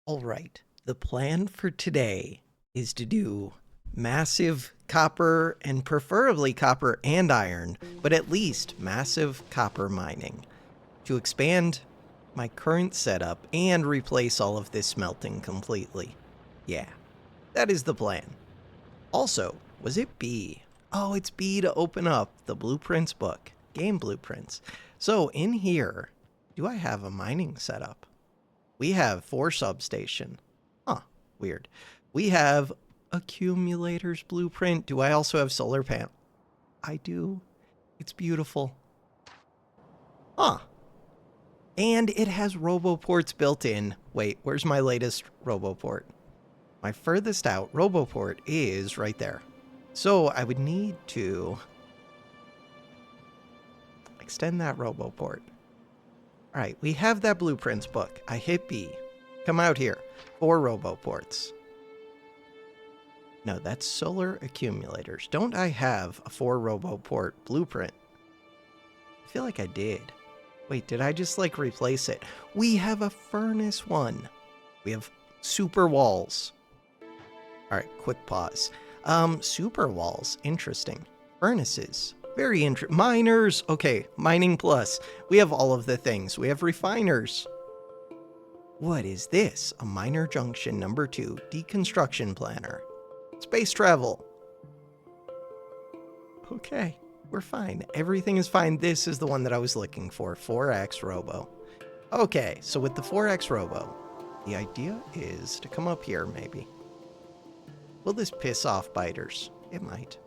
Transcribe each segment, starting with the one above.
All right. The plan for today is to do massive copper and preferably copper and iron, but at least massive copper mining to expand my current setup and replace all of this smelting completely. Yeah, that is the plan. Also, was it B? Oh, it's B to open up the blueprints book, game blueprints. So in here, do I have a mining setup? We have 4 substation. Huh, weird. We have accumulators blueprint. Do I also have solar panel? I do. It's beautiful. Huh. And it has roboports built in. Wait, where's my latest roboport? My furthest out roboport is right there. So I would need to extend that roboport. All right, we have that blueprints book. I hit B. Come out here. 4 roboports. No, that's solar accumulators. Don't I have a 4 roboport blueprint? I feel like I did. Wait, did I just like replace it? We have a furnace one. We have super walls. All right, quick pause. Super walls, interesting. Furnaces, very interesting. Miners, okay, mining plus. We have all of the things. We have refiners. What is this? A miner junction number 2, deconstruction planner. Space travel. Okay, we're fine. Everything is fine. This is the one that I was looking for, 4X Robo. Okay, so with the 4X Robo, the idea is to come up here, maybe. Will this piss off biters? It might.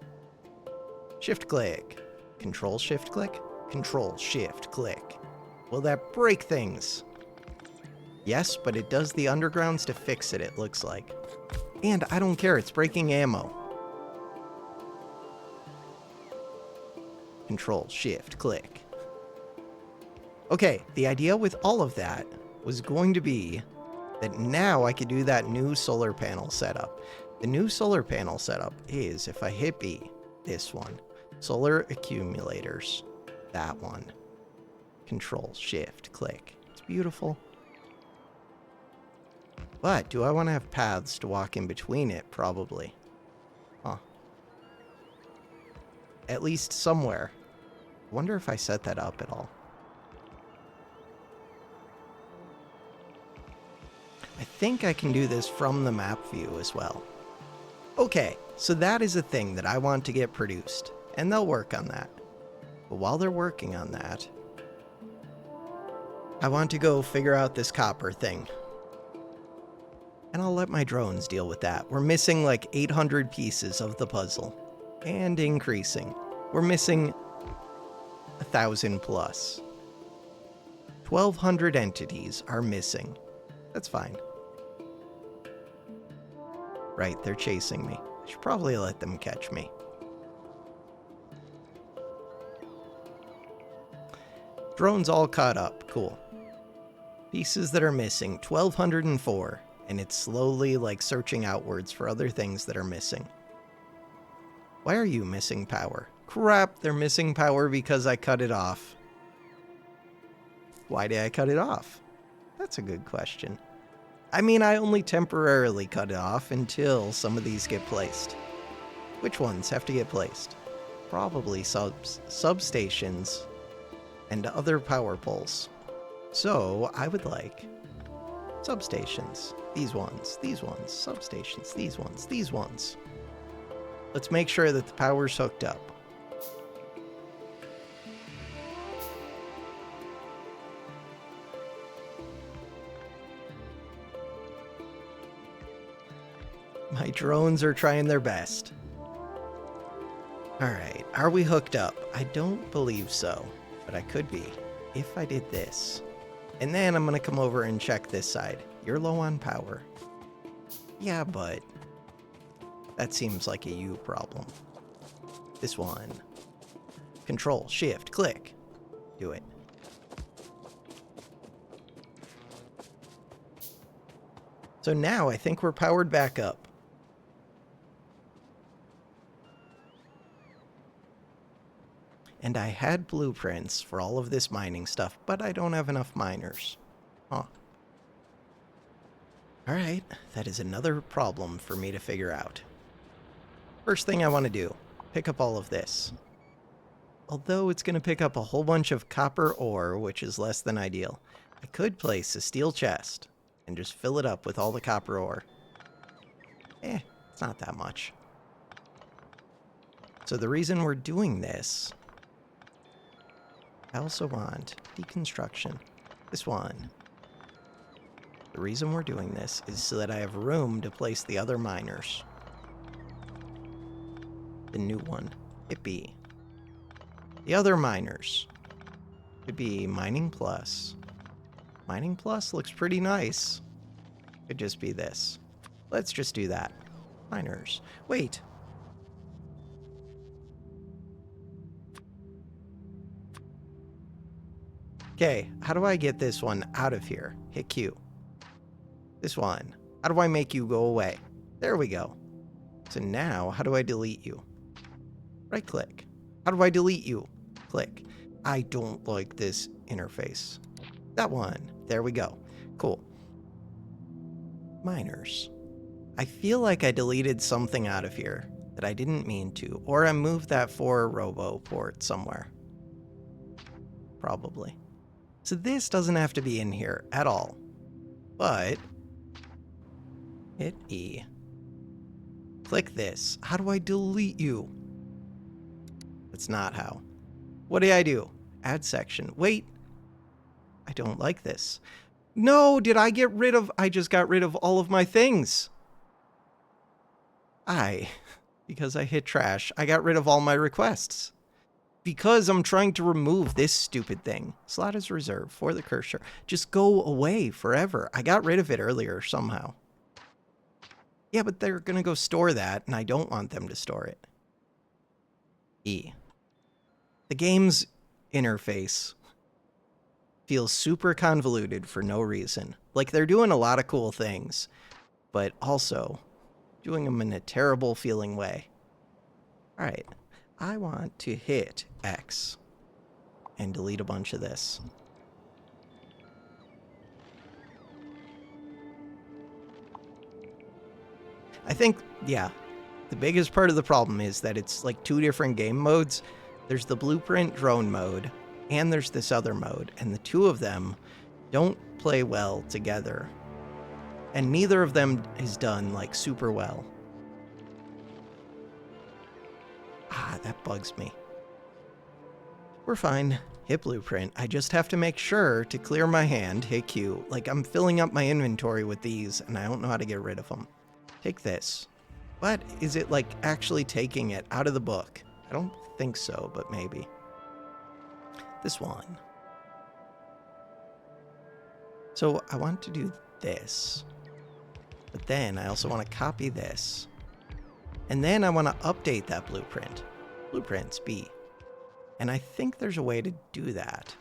Shift click. Control shift click. Control shift click. Will that break things? Yes, but it does the undergrounds to fix it, it looks like. And I don't care, it's breaking ammo. Control shift click. Okay, the idea with all of that was going to be that now I could do that new solar panel setup. The new solar panel setup is, if I hit B, this one. Solar accumulators. That one. Control shift click. It's beautiful. But do I want to have paths to walk in between it? Probably. Huh. At least somewhere. I wonder if I set that up at all. I think I can do this from the map view as well. Okay, so that is a thing that I want to get produced, and they'll work on that. But while they're working on that, I want to go figure out this copper thing. And I'll let my drones deal with that. We're missing like 800 pieces of the puzzle. And increasing. We're missing 1,000 plus. 1,200 entities are missing. That's fine. Right, they're chasing me. I should probably let them catch me. Drones all caught up. Cool. Pieces that are missing. 1,204. And it's slowly like searching outwards for other things that are missing. Why are you missing power? Crap, they're missing power because I cut it off. Why did I cut it off? That's a good question. I mean, I only temporarily cut it off until some of these get placed. Which ones have to get placed? Probably substations and other power poles. So I would like substations. These ones, substations, these ones. Let's make sure that the power's hooked up. My drones are trying their best. Alright, are we hooked up? I don't believe so, but I could be if I did this. And then I'm gonna come over and check this side. You're low on power. Yeah, but that seems like a you problem. This one. Control, shift, click. Do it. So now I think we're powered back up. And I had blueprints for all of this mining stuff, but I don't have enough miners. Huh. Alright, that is another problem for me to figure out. First thing I want to do, pick up all of this. Although it's going to pick up a whole bunch of copper ore, which is less than ideal, I could place a steel chest and just fill it up with all the copper ore. It's not that much. So the reason we're doing this, I also want deconstruction. This one. The reason we're doing this is so that I have room to place the other miners. The new one. Hippie. The other miners. Could be Mining Plus. Mining Plus looks pretty nice. Could just be this. Let's just do that. Miners. Wait. Okay, how do I get this one out of here? Hit Q. This one. How do I make you go away? There we go. So now, how do I delete you? Right click. How do I delete you? Click. I don't like this interface. That one. There we go. Cool. Miners. I feel like I deleted something out of here that I didn't mean to, or I moved that 4 robo port somewhere. Probably. So this doesn't have to be in here at all. But hit E. Click this. How do I delete you? That's not how. What do I do? Add section. Wait. I don't like this. No, did I get rid of... I just got rid of all of my things. Because I hit trash, I got rid of all my requests. Because I'm trying to remove this stupid thing. Slot is reserved for the cursor. Just go away forever. I got rid of it earlier somehow. Yeah, but they're going to go store that, and I don't want them to store it. E. The game's interface feels super convoluted for no reason. Like, they're doing a lot of cool things, but also doing them in a terrible feeling way. All right. I want to hit X and delete a bunch of this. I think, yeah, the biggest part of the problem is that it's like 2 different game modes. There's the blueprint drone mode, and there's this other mode, and the 2 of them don't play well together. And neither of them is done, like, super well. That bugs me. We're fine. Hit blueprint. I just have to make sure to clear my hand, hit Q. Like, I'm filling up my inventory with these, and I don't know how to get rid of them. Take this. What? Is it, like, actually taking it out of the book? I don't think so, but maybe. This one. So, I want to do this. But then, I also want to copy this. And then I want to update that blueprint. Blueprints, B. And I think there's a way to do that.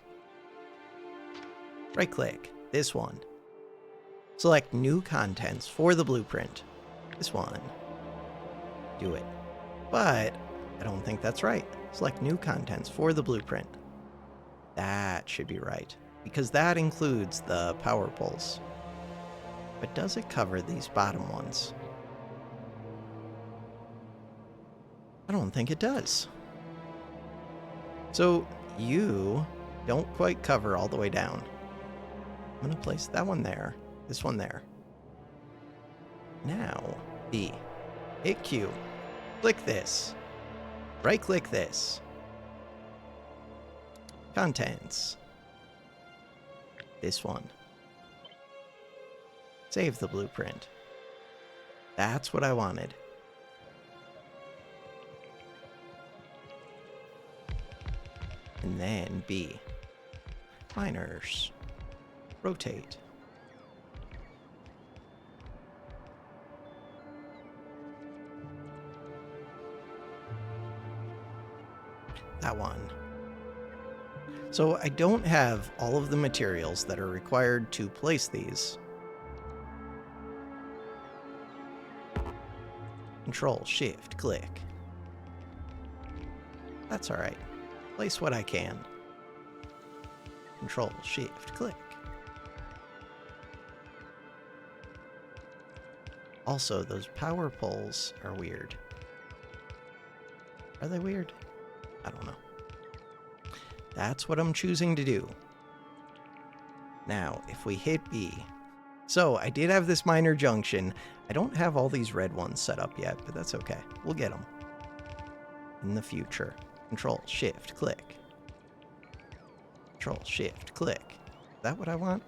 Right click, this one. Select new contents for the blueprint. This one. Do it. But I don't think that's right. Select new contents for the blueprint. That should be right, because that includes the power poles. But does it cover these bottom ones? I don't think it does. So you don't quite cover all the way down. I'm going to place that one there, this one there. Now, B. Hit Q. Click this. Right click this. Contents. This one. Save the blueprint. That's what I wanted. And then B. Miners. Rotate. That one. So I don't have all of the materials that are required to place these. Control, Shift, click. That's all right. Place what I can. Control, Shift, click. Also, those power poles are weird. Are they weird? I don't know. That's what I'm choosing to do. Now, if we hit B. So, I did have this minor junction. I don't have all these red ones set up yet, but that's okay. We'll get them. In the future. Control, Shift, click. Control, Shift, click. Is that what I want?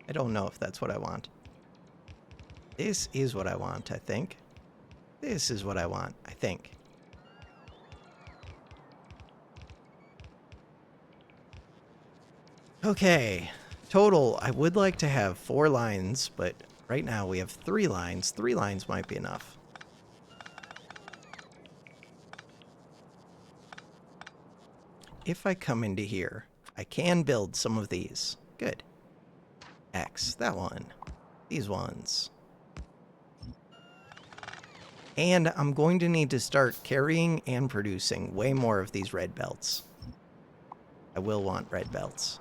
I don't know if that's what I want. This is what I want, I think. This is what I want, I think. Okay. Total, I would like to have 4 lines, but right now we have 3 lines. 3 lines might be enough. If I come into here, I can build some of these. Good. X, that one. These ones. And I'm going to need to start carrying and producing way more of these red belts. I will want red belts.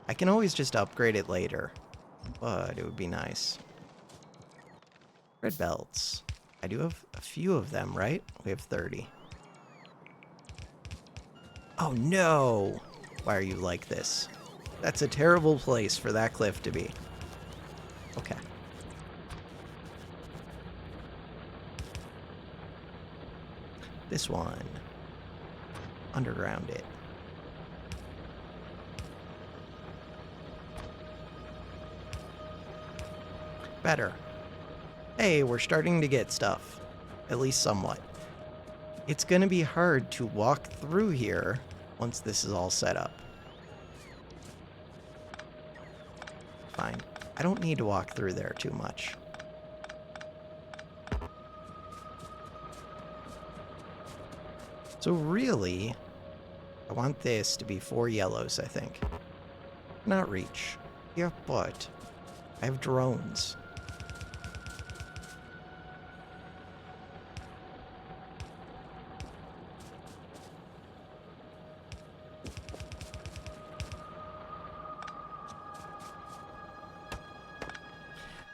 I can always just upgrade it later, but it would be nice. Red belts. I do have a few of them, right? We have 30. Oh no! Why are you like this? That's a terrible place for that cliff to be. Okay. This one. Underground it. Better. Hey, we're starting to get stuff. At least somewhat. It's gonna be hard to walk through here once this is all set up. Fine. I don't need to walk through there too much. So really, I want this to be 4 yellows, I think. Not reach. Yeah, but I have drones.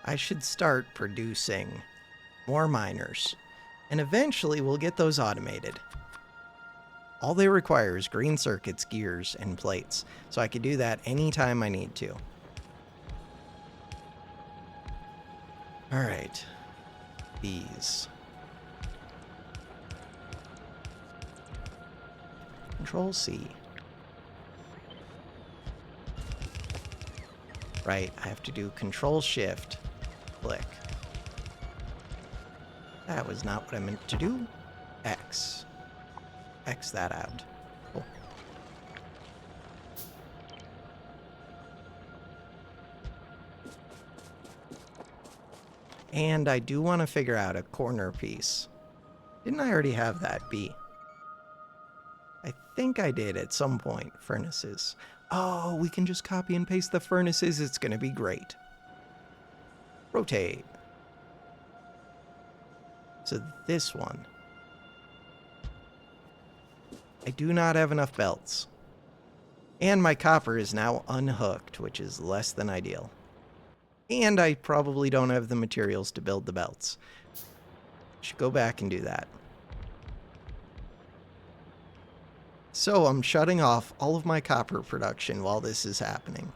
I should start producing more miners, and eventually we'll get those automated. All they require is green circuits, gears, and plates, so I can do that anytime I need to. Alright. These. Control C. Right, I have to do Control Shift, click. That was not what I meant to do. X. X that out. Cool. And I do want to figure out a corner piece. Didn't I already have that B? I think I did at some point. Furnaces. Oh, we can just copy and paste the furnaces. It's going to be great. Rotate. So this one. I do not have enough belts. And my copper is now unhooked, which is less than ideal. And I probably don't have the materials to build the belts. Should go back and do that. So I'm shutting off all of my copper production while this is happening.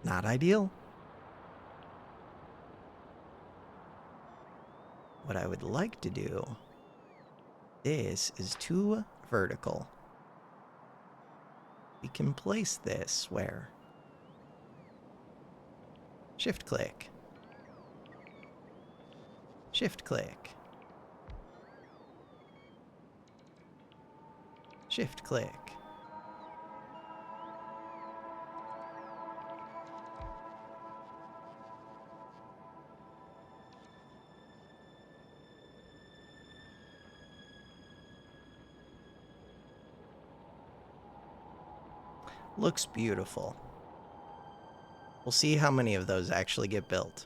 Not ideal. What I would like to do, this is too vertical. We can place this where? Shift click. Shift click. Shift click. Looks beautiful. We'll see how many of those actually get built.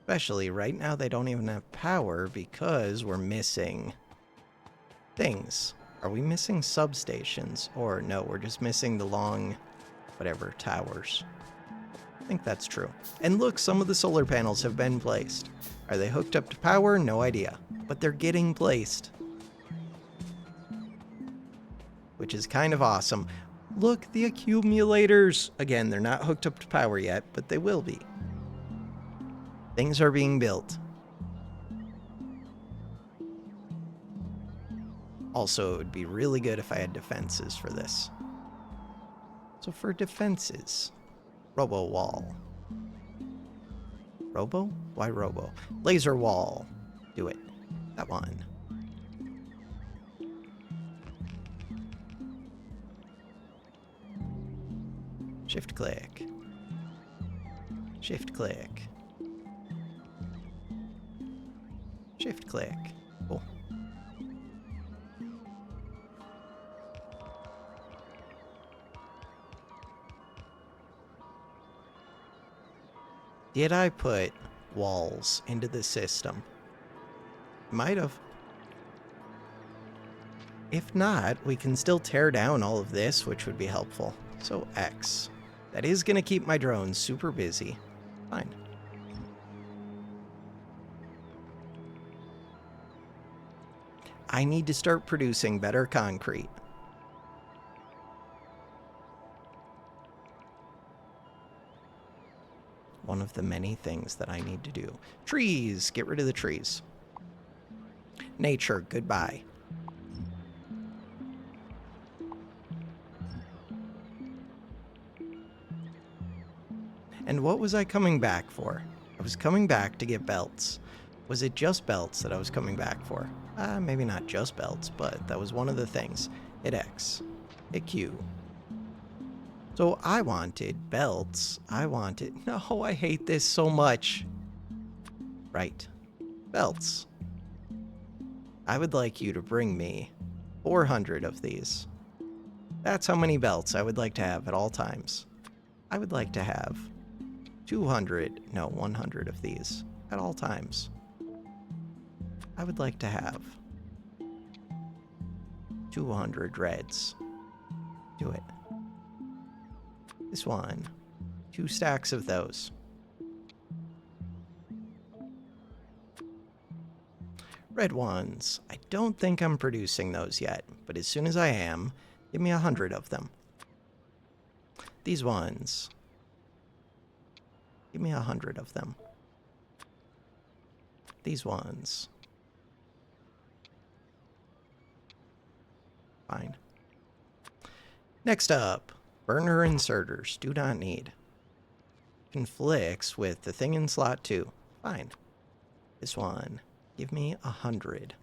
Especially right now they don't even have power because we're missing things. Are we missing substations? Or no, we're just missing the long, whatever, towers. think that's true. And look, some of the solar panels have been placed. Are they hooked up to power? No idea. But they're getting placed. Which is kind of awesome. Look, the accumulators! Again, they're not hooked up to power yet, but they will be. Things are being built. Also, it would be really good if I had defenses for this. So for defenses, Robo Wall. Robo? Why Robo? Laser Wall. Do it. That one. Shift click. Shift click. Shift click. Cool. Did I put walls into the system? Might have. If not, we can still tear down all of this, which would be helpful. So X. That is going to keep my drones super busy. Fine. I need to start producing better concrete. One of the many things that I need to do. Trees! Get rid of the trees. Nature, goodbye. And what was I coming back for? I was coming back to get belts. Was it just belts that I was coming back for? Maybe not just belts, but that was one of the things. Hit X. Hit Q. So I wanted belts. No, I hate this so much. Right. Belts. I would like you to bring me 400 of these. That's how many belts I would like to have at all times. I would like to have 100 of these at all times. I would like to have 200 reds. Do it. This one. 2 stacks of those. Red ones. I don't think I'm producing those yet, but as soon as I am, give me 100 of them. These ones. Give me 100 of them. These ones. Fine. Next up, burner inserters. Do not need. Conflicts with the thing in slot 2. Fine. This one. Give me 100.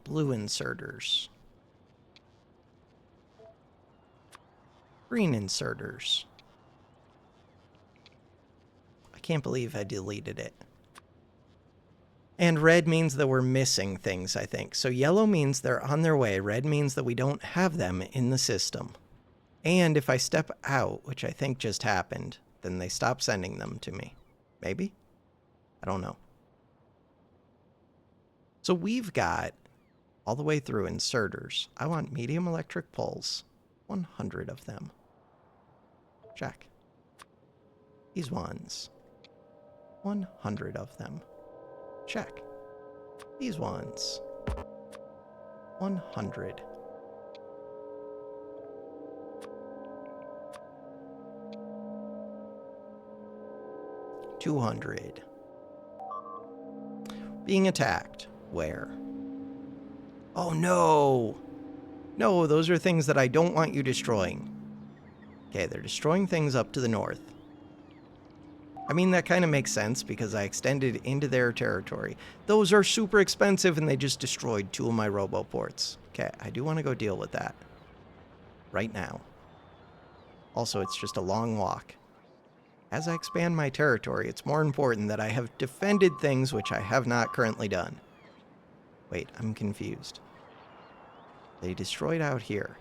Blue inserters. Green inserters. I can't believe I deleted it. And red means that we're missing things, I think. So yellow means they're on their way. Red means that we don't have them in the system. And if I step out, which I think just happened, then they stop sending them to me. Maybe? I don't know. So we've got all the way through inserters. I want medium electric poles. 100 of them. Check. These ones. 100 of them. Check. These ones. 100. $200. Being attacked. Where? Oh no! No, those are things that I don't want you destroying. Okay, they're destroying things up to the north. I mean, that kind of makes sense because I extended into their territory. Those are super expensive and they just destroyed 2 of my roboports. Okay, I do want to go deal with that. Right now. Also, it's just a long walk. As I expand my territory, it's more important that I have defended things which I have not currently done. Wait, I'm confused. They destroyed out here.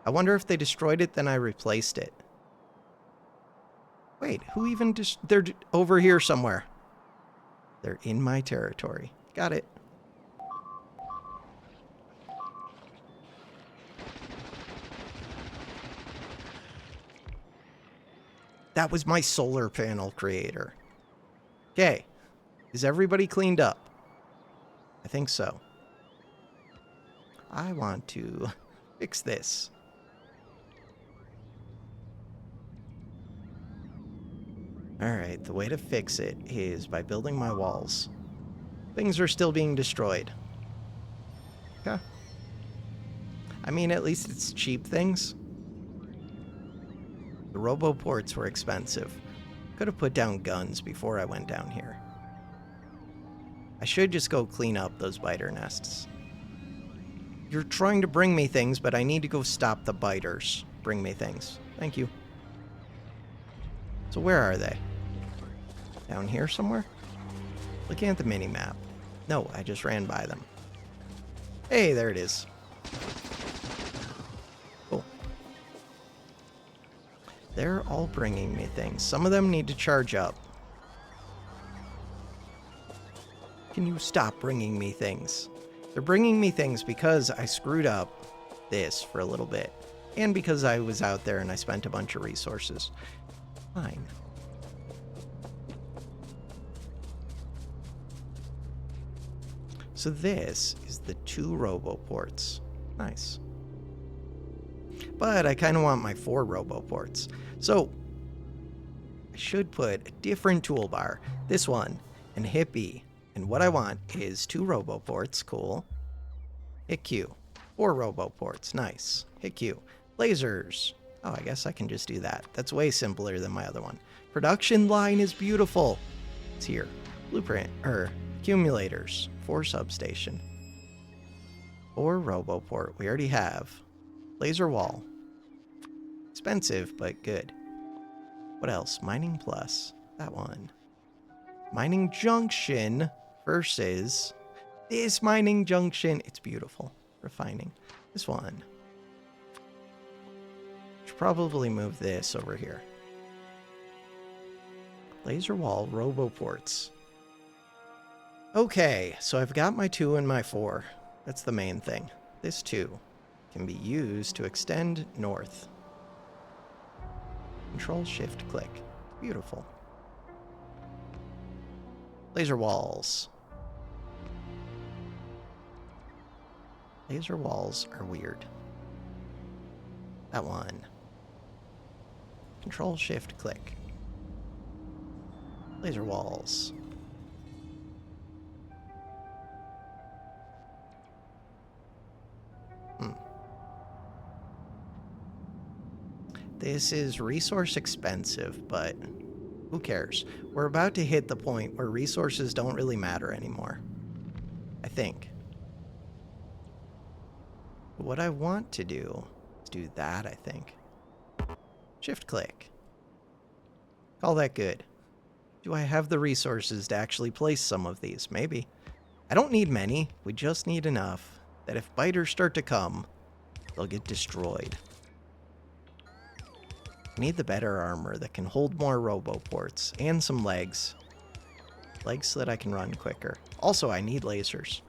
I wonder if they destroyed it, then I replaced it. Wait, who even they're over here somewhere. They're in my territory. Got it. That was my solar panel creator. Okay. Is everybody cleaned up? I think so. I want to fix this. Alright, the way to fix it is by building my walls. Things are still being destroyed. Okay. I mean, at least it's cheap things. The roboports were expensive. Could have put down guns before I went down here. I should just go clean up those biter nests. You're trying to bring me things, but I need to go stop the biters. Bring me things. Thank you. So where are they? Down here somewhere? Looking at the mini-map. No, I just ran by them. Hey, there it is. Cool. They're all bringing me things. Some of them need to charge up. Can you stop bringing me things? They're bringing me things because I screwed up this for a little bit. And because I was out there and I spent a bunch of resources. Fine. So this is the 2 roboports. Nice. But I kind of want my 4 roboports. So I should put a different toolbar. This one and hit B. And what I want is 2 roboports. Cool. Hit Q. 4 roboports. Nice. Hit Q. Lasers. Oh, I guess I can just do that. That's way simpler than my other one. Production line is beautiful. It's here. Blueprint. Accumulators. 4 substation. 4 roboport. We already have. Laser wall. Expensive, but good. What else? Mining plus. That one. Mining junction versus this mining junction. It's beautiful. Refining. This one. Should probably move this over here. Laser wall, roboports. Okay, so I've got my 2 and my 4. That's the main thing. This 2 can be used to extend north. Control Shift click. Beautiful. Laser walls. Laser walls are weird. That one. Control Shift click. Laser walls. This is resource expensive, but who cares? We're about to hit the point where resources don't really matter anymore. I think. What I want to do is do that, I think. Shift click. Call that good. Do I have the resources to actually place some of these? Maybe. I don't need many. We just need enough that if biters start to come, they'll get destroyed. I need the better armor that can hold more roboports and some legs. Legs so that I can run quicker. Also, I need lasers.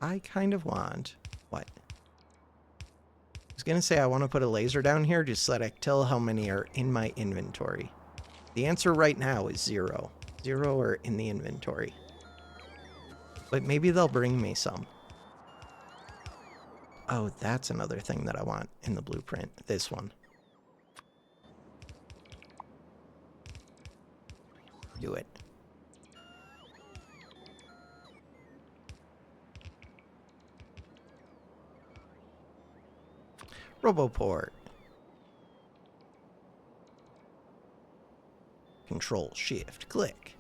I kind of want... What? I was going to say I want to put a laser down here just so that I can tell how many are in my inventory. The answer right now is 0. 0 are in the inventory. But maybe they'll bring me some. Oh, that's another thing that I want in the blueprint. This one. Do it. Roboport. Control Shift click.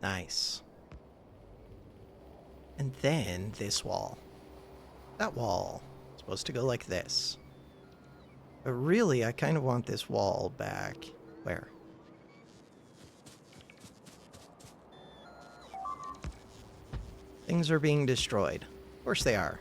Nice. And then this wall. That wall is supposed to go like this. But really, I kind of want this wall back. Where? Things are being destroyed. Of course they are.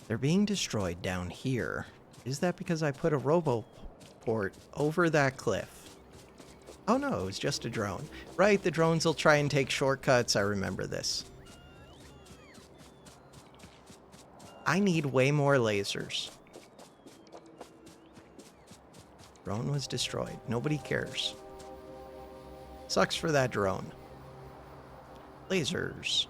They're being destroyed down here. Is that because I put a roboport over that cliff? Oh no, it was just a drone. Right, the drones will try and take shortcuts. I remember this. I need way more lasers. Drone was destroyed. Nobody cares. Sucks for that drone. Lasers.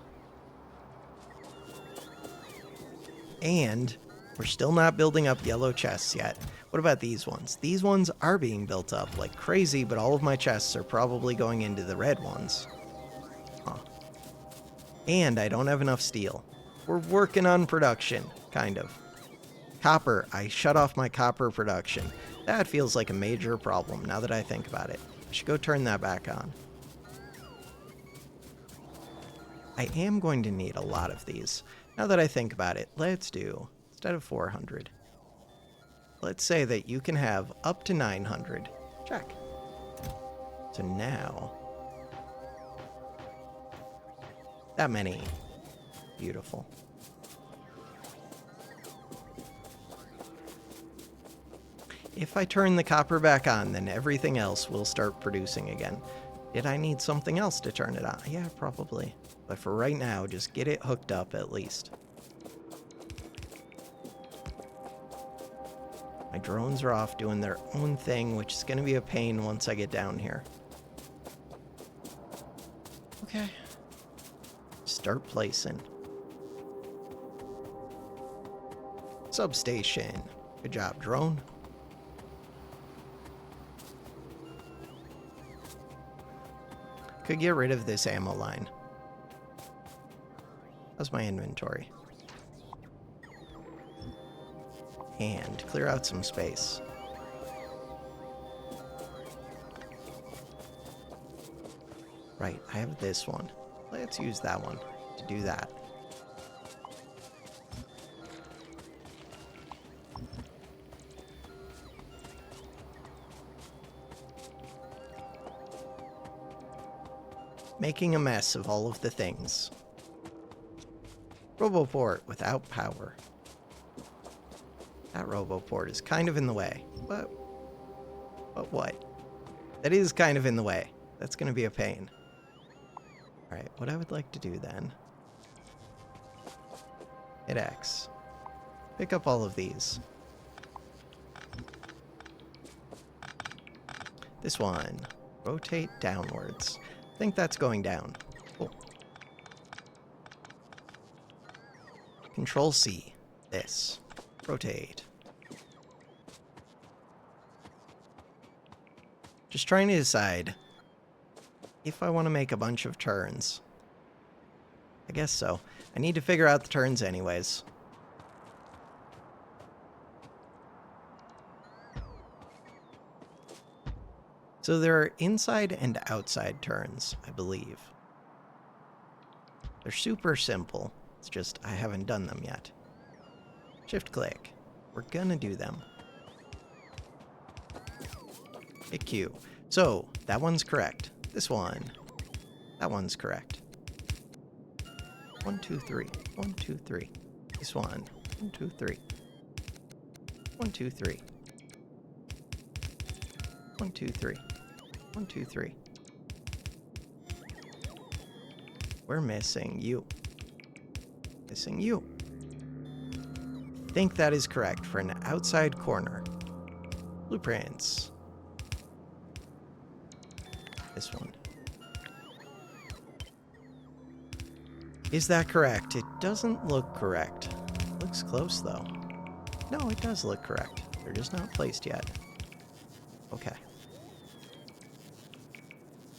And we're still not building up yellow chests yet. What about these ones? These ones are being built up like crazy, but all of my chests are probably going into the red ones. Huh. And I don't have enough steel. We're working on production, kind of. Copper. I shut off my copper production. That feels like a major problem now that I think about it. I should go turn that back on. I am going to need a lot of these. Now that I think about it, let's do, instead of 400, let's say that you can have up to 900. Check. So now, that many. Beautiful. If I turn the copper back on, then everything else will start producing again. Did I need something else to turn it on? Yeah, probably. But for right now, just get it hooked up at least. My drones are off doing their own thing, which is going to be a pain once I get down here. Okay. Start placing. Substation. Good job, drone. Could get rid of this ammo line. How's my inventory? And clear out some space. Right, I have this one. Let's use that one to do that. Making a mess of all of the things. Roboport without power. That Roboport is kind of in the way, but what? That is kind of in the way. That's going to be a pain. Alright, what I would like to do then... hit X. Pick up all of these. This one. Rotate downwards. I think that's going down. Cool. Control C. This. Rotate. Just trying to decide if I want to make a bunch of turns. I guess so. I need to figure out the turns anyways. So there are inside and outside turns, I believe. They're super simple. It's just I haven't done them yet. Shift click. We're gonna do them. Hit Q. So, that one's correct. This one. That one's correct. 1, 2, 3. 1, 2, 3. This one. 1, 2, 3. 1, 2, 3. 1, 2, 3. 1, 2, 3. We're missing you. Missing you. I think that is correct for an outside corner. Blueprints. This one. Is that correct? It doesn't look correct. Looks close though. No, it does look correct. They're just not placed yet. Okay.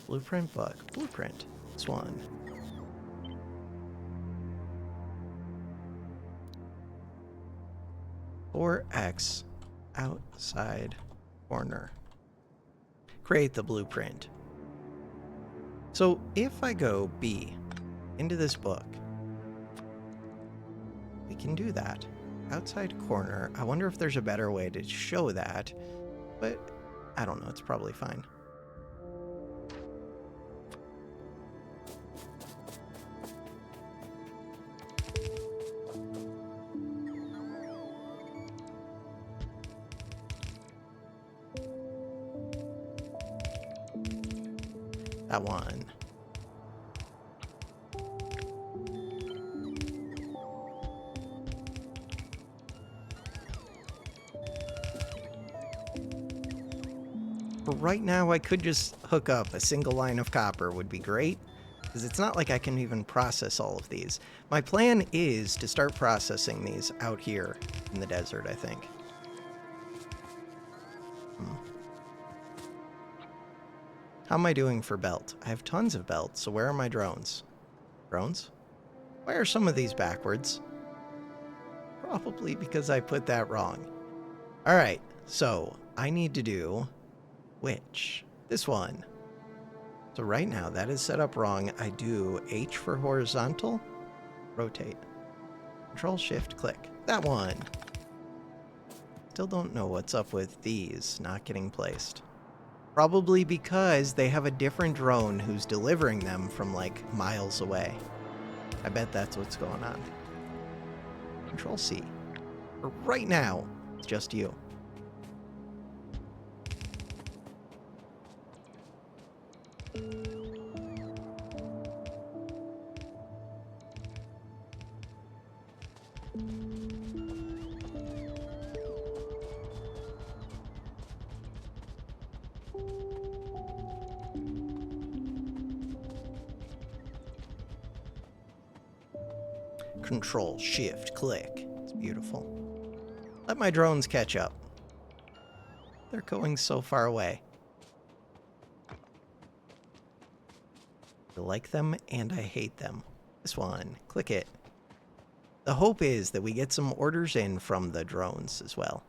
Blueprint book. Blueprint. This one. Or X outside corner. Create the blueprint. So if I go B into this book, we can do that. Outside corner. I wonder if there's a better way to show that, but I don't know. It's probably fine. That one. For right now, I could just hook up a single line of copper would be great, because it's not like I can even process all of these. My plan is to start processing these out here in the desert, I think. How am I doing for belt? I have tons of belt, so where are my drones? Drones? Why are some of these backwards? Probably because I put that wrong. Alright, so I need to do which? This one. So right now that is set up wrong. I do H for horizontal, rotate. Control Shift click. That one. Still don't know what's up with these not getting placed. Probably because they have a different drone who's delivering them from like miles away. I bet that's what's going on. Control C. For right now, it's just you. Control Shift click. It's beautiful. Let my drones catch up. They're going so far away. I like them and I hate them. This one, click it. The hope is that we get some orders in from the drones as well.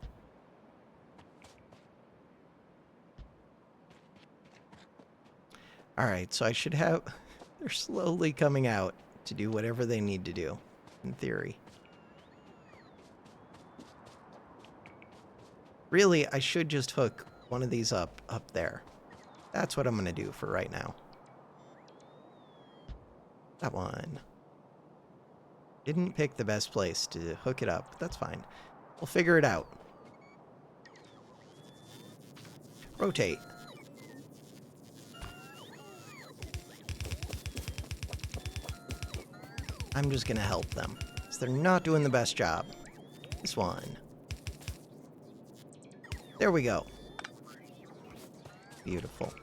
Alright, so I should have... They're slowly coming out to do whatever they need to do, in theory. Really, I should just hook one of these up there. That's what I'm going to do for right now. That one. Didn't pick the best place to hook it up, but that's fine. We'll figure it out. Rotate. I'm just going to help them, because they're not doing the best job. This one. There we go. Beautiful.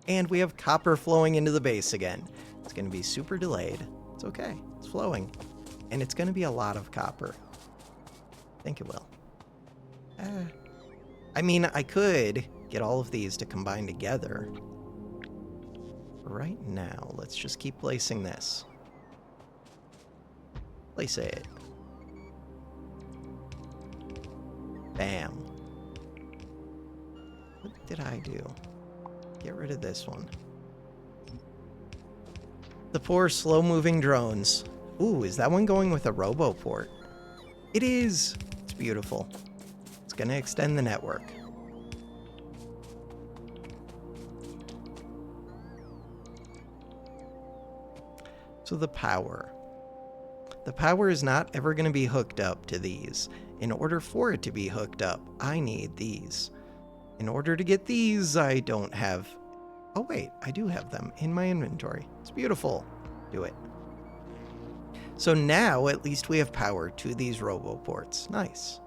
And we have copper flowing into the base again. It's going to be super delayed. It's okay. It's flowing. And it's going to be a lot of copper. I think it will. I mean, I could get all of these to combine together. Right now, let's just keep placing this. Place it. Bam. What did I do? Get rid of this one. The poor slow-moving drones. Ooh, is that one going with a RoboPort? It is! It's beautiful. It's gonna extend the network. So the power. The power is not ever going to be hooked up to these. In order for it to be hooked up, I need these. In order to get these, I don't have... Oh wait, I do have them in my inventory. It's beautiful. Do it. So now, at least we have power to these RoboPorts. Nice.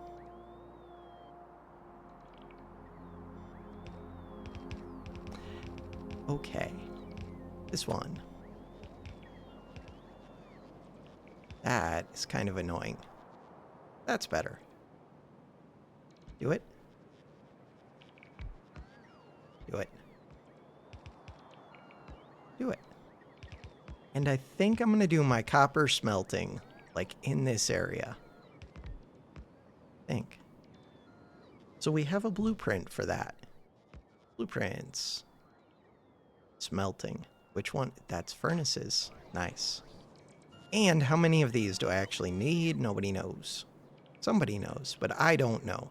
Okay. This one. That is kind of annoying. That's better. Do it. Do it. Do it. And I think I'm going to do my copper smelting, like, in this area. I think. So we have a blueprint for that. Blueprints. Smelting. Which one? That's furnaces. Nice. And how many of these do I actually need? Nobody knows. Somebody knows, but I don't know.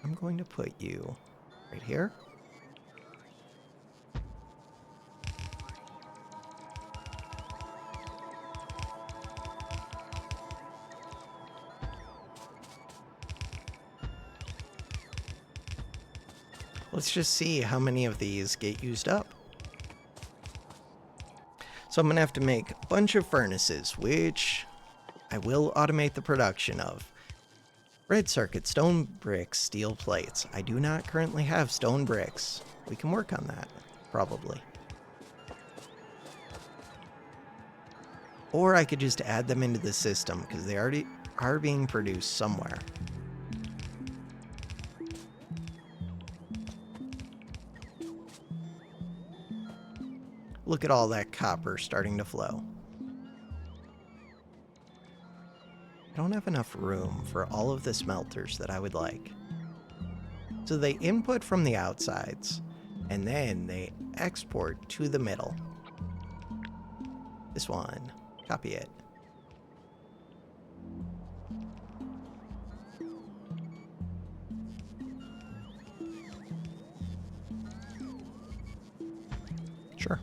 I'm going to put you right here. Let's just see how many of these get used up. So I'm going to have to make a bunch of furnaces, which I will automate the production of. Red circuit, stone bricks, steel plates. I do not currently have stone bricks. We can work on that, probably. Or I could just add them into the system, because they already are being produced somewhere. Look at all that copper starting to flow. I don't have enough room for all of the smelters that I would like. So they input from the outsides, and then they export to the middle. This one, copy it. Sure.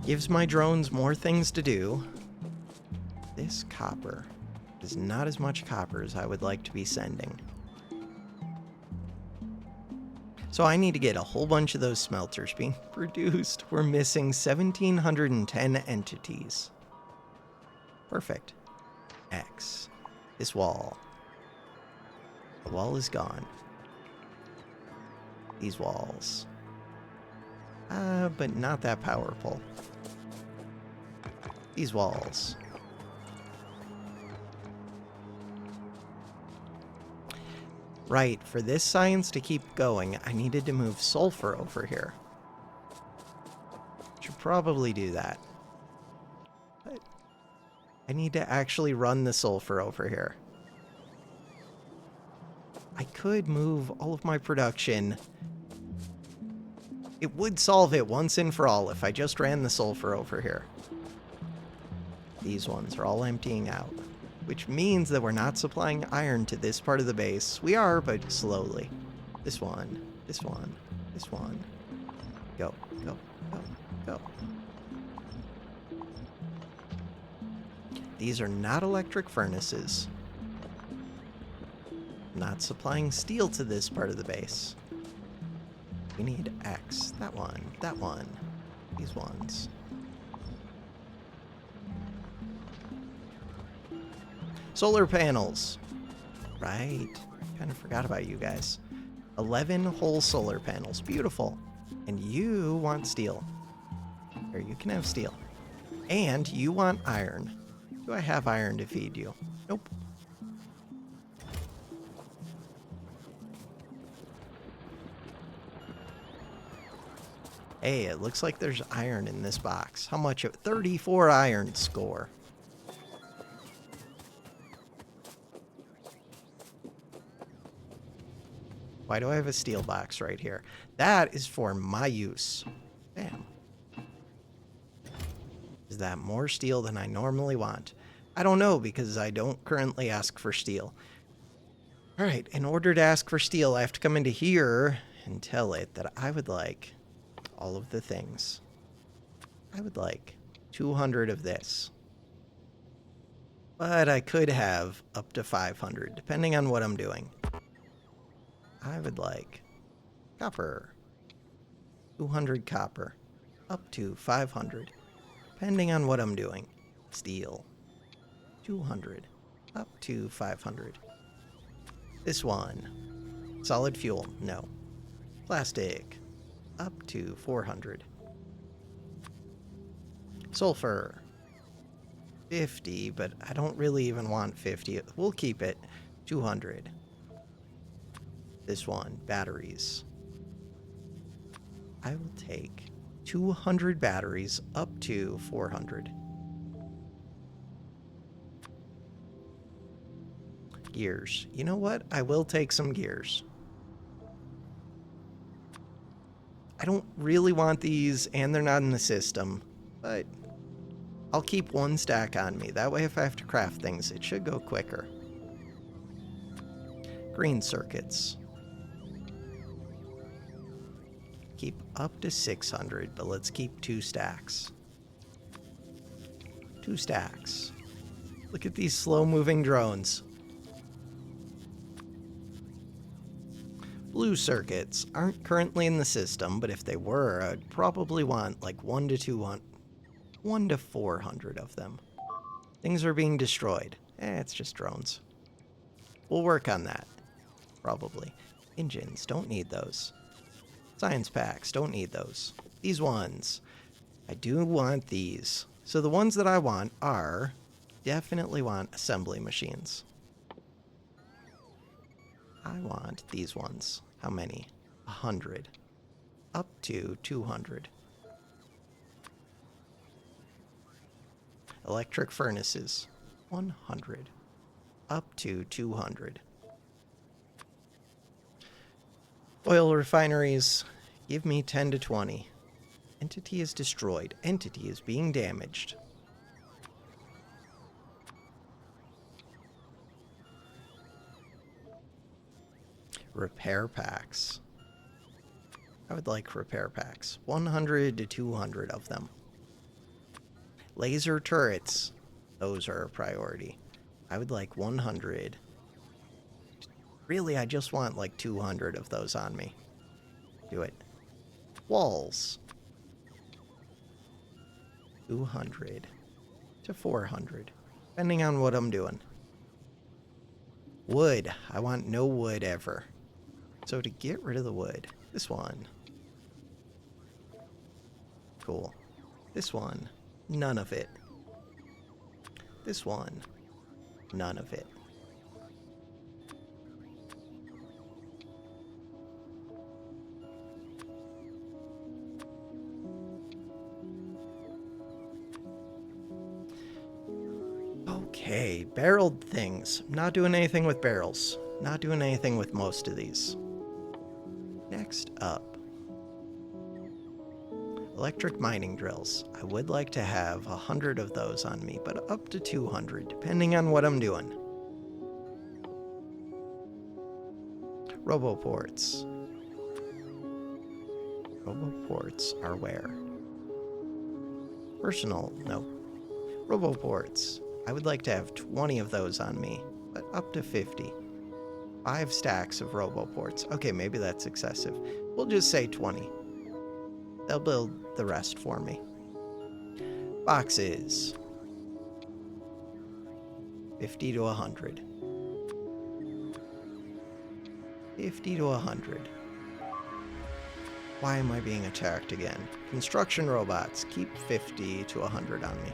Gives my drones more things to do. This copper is not as much copper as I would like to be sending. So I need to get a whole bunch of those smelters being produced. We're missing 1,710 entities. Perfect. X. This wall. The wall is gone. These walls. But not that powerful. These walls. Right, for this science to keep going, I needed to move sulfur over here. Should probably do that. But I need to actually run the sulfur over here. I could move all of my production. It would solve it once and for all if I just ran the sulfur over here. These ones are all emptying out, which means that we're not supplying iron to this part of the base. We are, but slowly. This one, this one, this one. Go, go, go, go. These are not electric furnaces. Not supplying steel to this part of the base. We need X. That one, these ones. Solar panels. Right. Kind of forgot about you guys. 11 whole solar panels. Beautiful. And you want steel. Here, you can have steel. And you want iron. Do I have iron to feed you? Nope. Hey, it looks like there's iron in this box. How much? 34 iron score. Why do I have a steel box right here? That is for my use. Bam. Is that more steel than I normally want? I don't know, because I don't currently ask for steel. All right, in order to ask for steel, I have to come into here and tell it that I would like all of the things. I would like 200 of this. But I could have up to 500, depending on what I'm doing. I would like copper. 200 copper. Up to 500, depending on what I'm doing. Steel. 200. Up to 500. This one. Solid fuel. No. Plastic. Up to 400. Sulfur. 50, but I don't really even want 50. We'll keep it. 200. This one. Batteries. I will take 200 batteries up to 400. Gears. You know what? I will take some gears. I don't really want these, and they're not in the system, but I'll keep one stack on me. That way if I have to craft things, it should go quicker. Green circuits. Keep up to 600, but let's keep 2 stacks. 2 stacks. Look at these slow-moving drones. Blue circuits aren't currently in the system, but if they were, I'd probably want like 1 to 400 of them. Things are being destroyed. It's just drones. We'll work on that. Probably. Engines, don't need those. Science packs, don't need those. These ones. I do want these. So the ones that I want are... definitely want assembly machines. I want these ones. How many? 100. Up to 200. Electric furnaces. 100. Up to 200. Oil refineries. Give me 10 to 20. Entity is destroyed. Entity is being damaged. Repair packs. I would like repair packs. 100 to 200 of them. Laser turrets. Those are a priority. I would like 100. Really, I just want like 200 of those on me. Do it. Walls. 200 to 400, depending on what I'm doing. Wood. I want no wood ever. So to get rid of the wood, this one. Cool. This one, none of it. This one, none of it. Okay, barreled things. Not doing anything with barrels. Not doing anything with most of these. Next up. Electric mining drills. I would like to have 100 of those on me, but up to 200, depending on what I'm doing. Roboports. Roboports are where? Personal, no. Roboports. I would like to have 20 of those on me, but up to 50. 5 stacks of roboports. Okay, maybe that's excessive. We'll just say 20. They'll build the rest for me. Boxes. 50 to 100. 50 to 100. Why am I being attacked again? Construction robots. Keep 50 to 100 on me.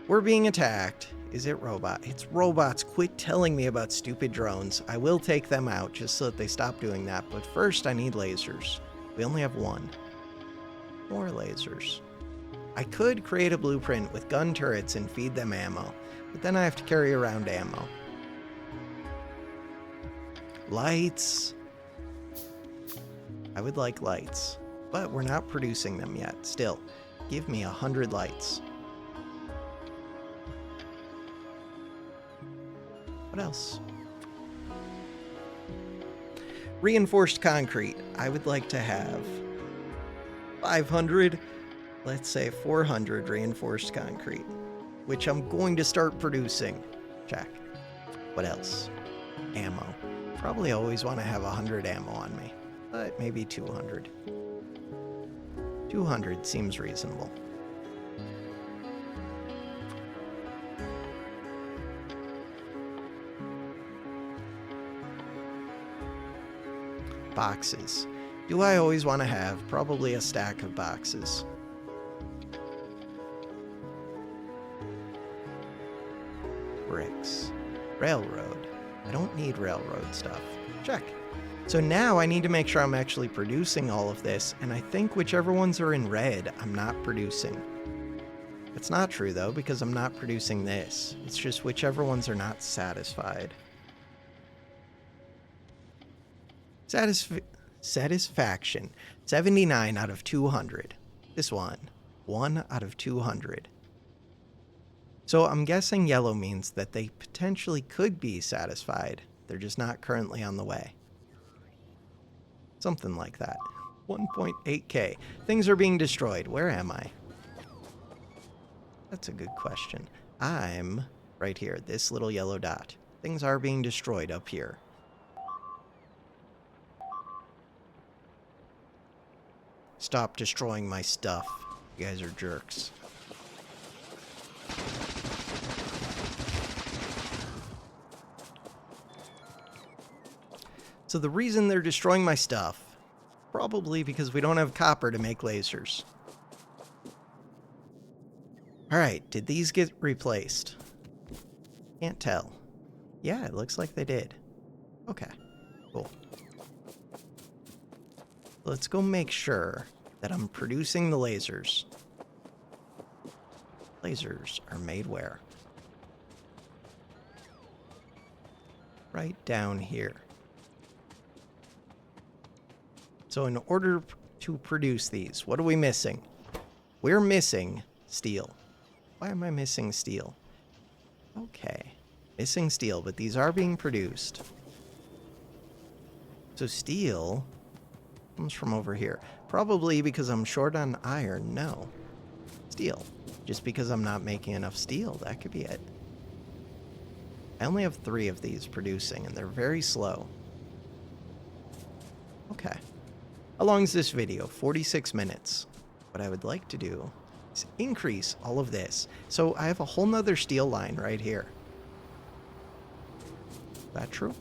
We're being attacked. Is it robot? It's robots. Quit telling me about stupid drones. I will take them out just so that they stop doing that. But first, I need lasers. We only have one. More lasers. I could create a blueprint with gun turrets and feed them ammo. But then I have to carry around ammo. Lights. I would like lights. But we're not producing them yet. Still, give me 100 lights. What else? Reinforced concrete. I would like to have 500, let's say 400 reinforced concrete, which I'm going to start producing. Check. What else? Ammo. Probably always want to have 100 ammo on me, but maybe 200. 200 seems reasonable. Boxes. Do I always want to have probably a stack of boxes? Bricks. Railroad. I don't need railroad stuff. Check. So now I need to make sure I'm actually producing all of this, and I think whichever ones are in red, I'm not producing. It's not true though, because I'm not producing this. It's just whichever ones are not satisfied. Satisfaction. 79 out of 200. This one. 1 out of 200. So I'm guessing yellow means that they potentially could be satisfied. They're just not currently on the way. Something like that. 1.8k. Things are being destroyed. Where am I? That's a good question. I'm right here. This little yellow dot. Things are being destroyed up here. Stop destroying my stuff. You guys are jerks. So the reason they're destroying my stuff, probably because we don't have copper to make lasers. Alright, did these get replaced? Can't tell. Yeah, it looks like they did. Okay, cool. Let's go make sure that I'm producing the lasers. Lasers are made where? Right down here. So in order to produce these, what are we missing? We're missing steel. Why am I missing steel? Okay, missing steel, but these are being produced. So steel comes from over here. Probably because I'm short on iron. No. Steel. Just because I'm not making enough steel. That could be it. I only have 3 of these producing, and they're very slow. Okay. How long is this video? 46 minutes. What I would like to do is increase all of this. So I have a whole nother steel line right here. Is that true?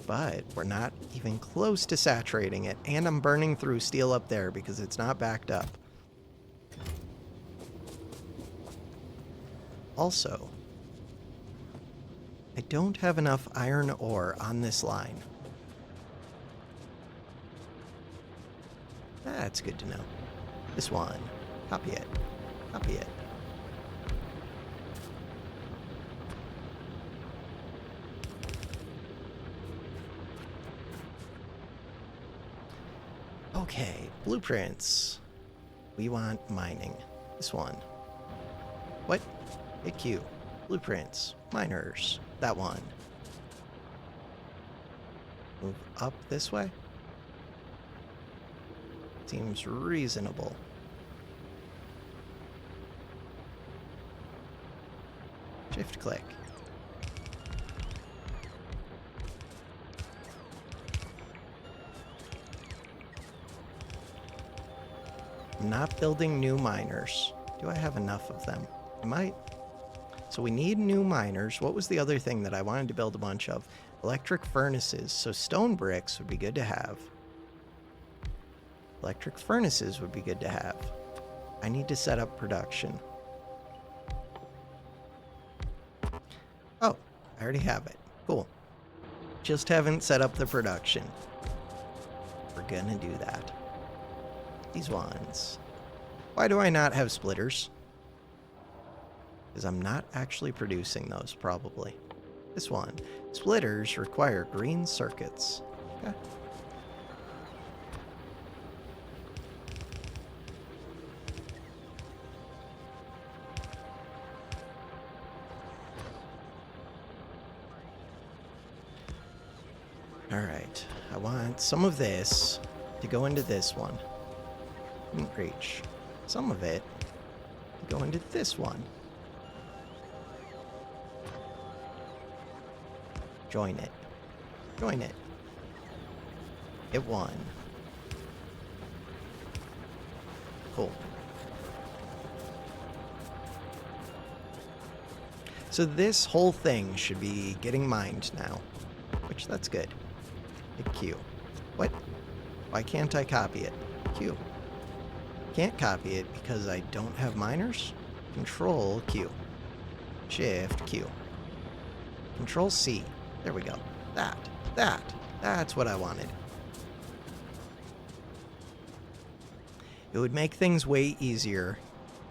But we're not even close to saturating it, and I'm burning through steel up there because it's not backed up. Also, I don't have enough iron ore on this line. That's good to know. This one. Copy it. Copy it. Okay, blueprints. We want mining. This one. What? Hit Q. Blueprints. Miners. That one. Move up this way. Seems reasonable. Shift click. I'm not building new miners. Do I have enough of them? I might. So we need new miners. What was the other thing that I wanted to build a bunch of? Electric furnaces. So stone bricks would be good to have. Electric furnaces would be good to have. I need to set up production. Oh, I already have it. Cool. Just haven't set up the production. We're gonna do that. These ones. Why do I not have splitters? Because I'm not actually producing those, probably. This one. Splitters require green circuits. Okay. Alright. I want some of this to go into this one. Couldn't reach. Some of it to go into this one. Join it. Join it. Hit one. Cool. So this whole thing should be getting mined now, which that's good. Hit Q. What? Why can't I copy it? Q. Can't copy it because I don't have miners? Control Q. Shift Q. Control C. There we go. That's what I wanted. It would make things way easier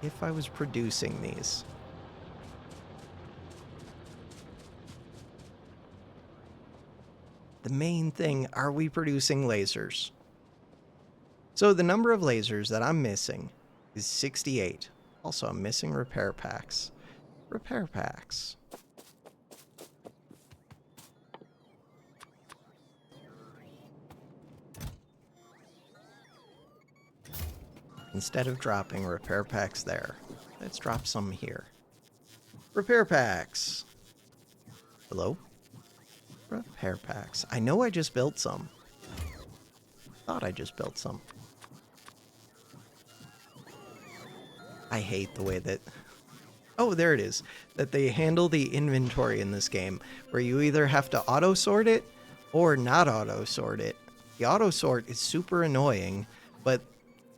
if I was producing these. The main thing, are we producing lasers? So the number of lasers that I'm missing is 68. Also, I'm missing repair packs. Repair packs. Instead of dropping repair packs there, let's drop some here. Repair packs. Hello? Repair packs. I know I just built some. Thought I just built some. I hate the way that... Oh, there it is. That they handle the inventory in this game, where you either have to auto-sort it or not auto-sort it. The auto-sort is super annoying, but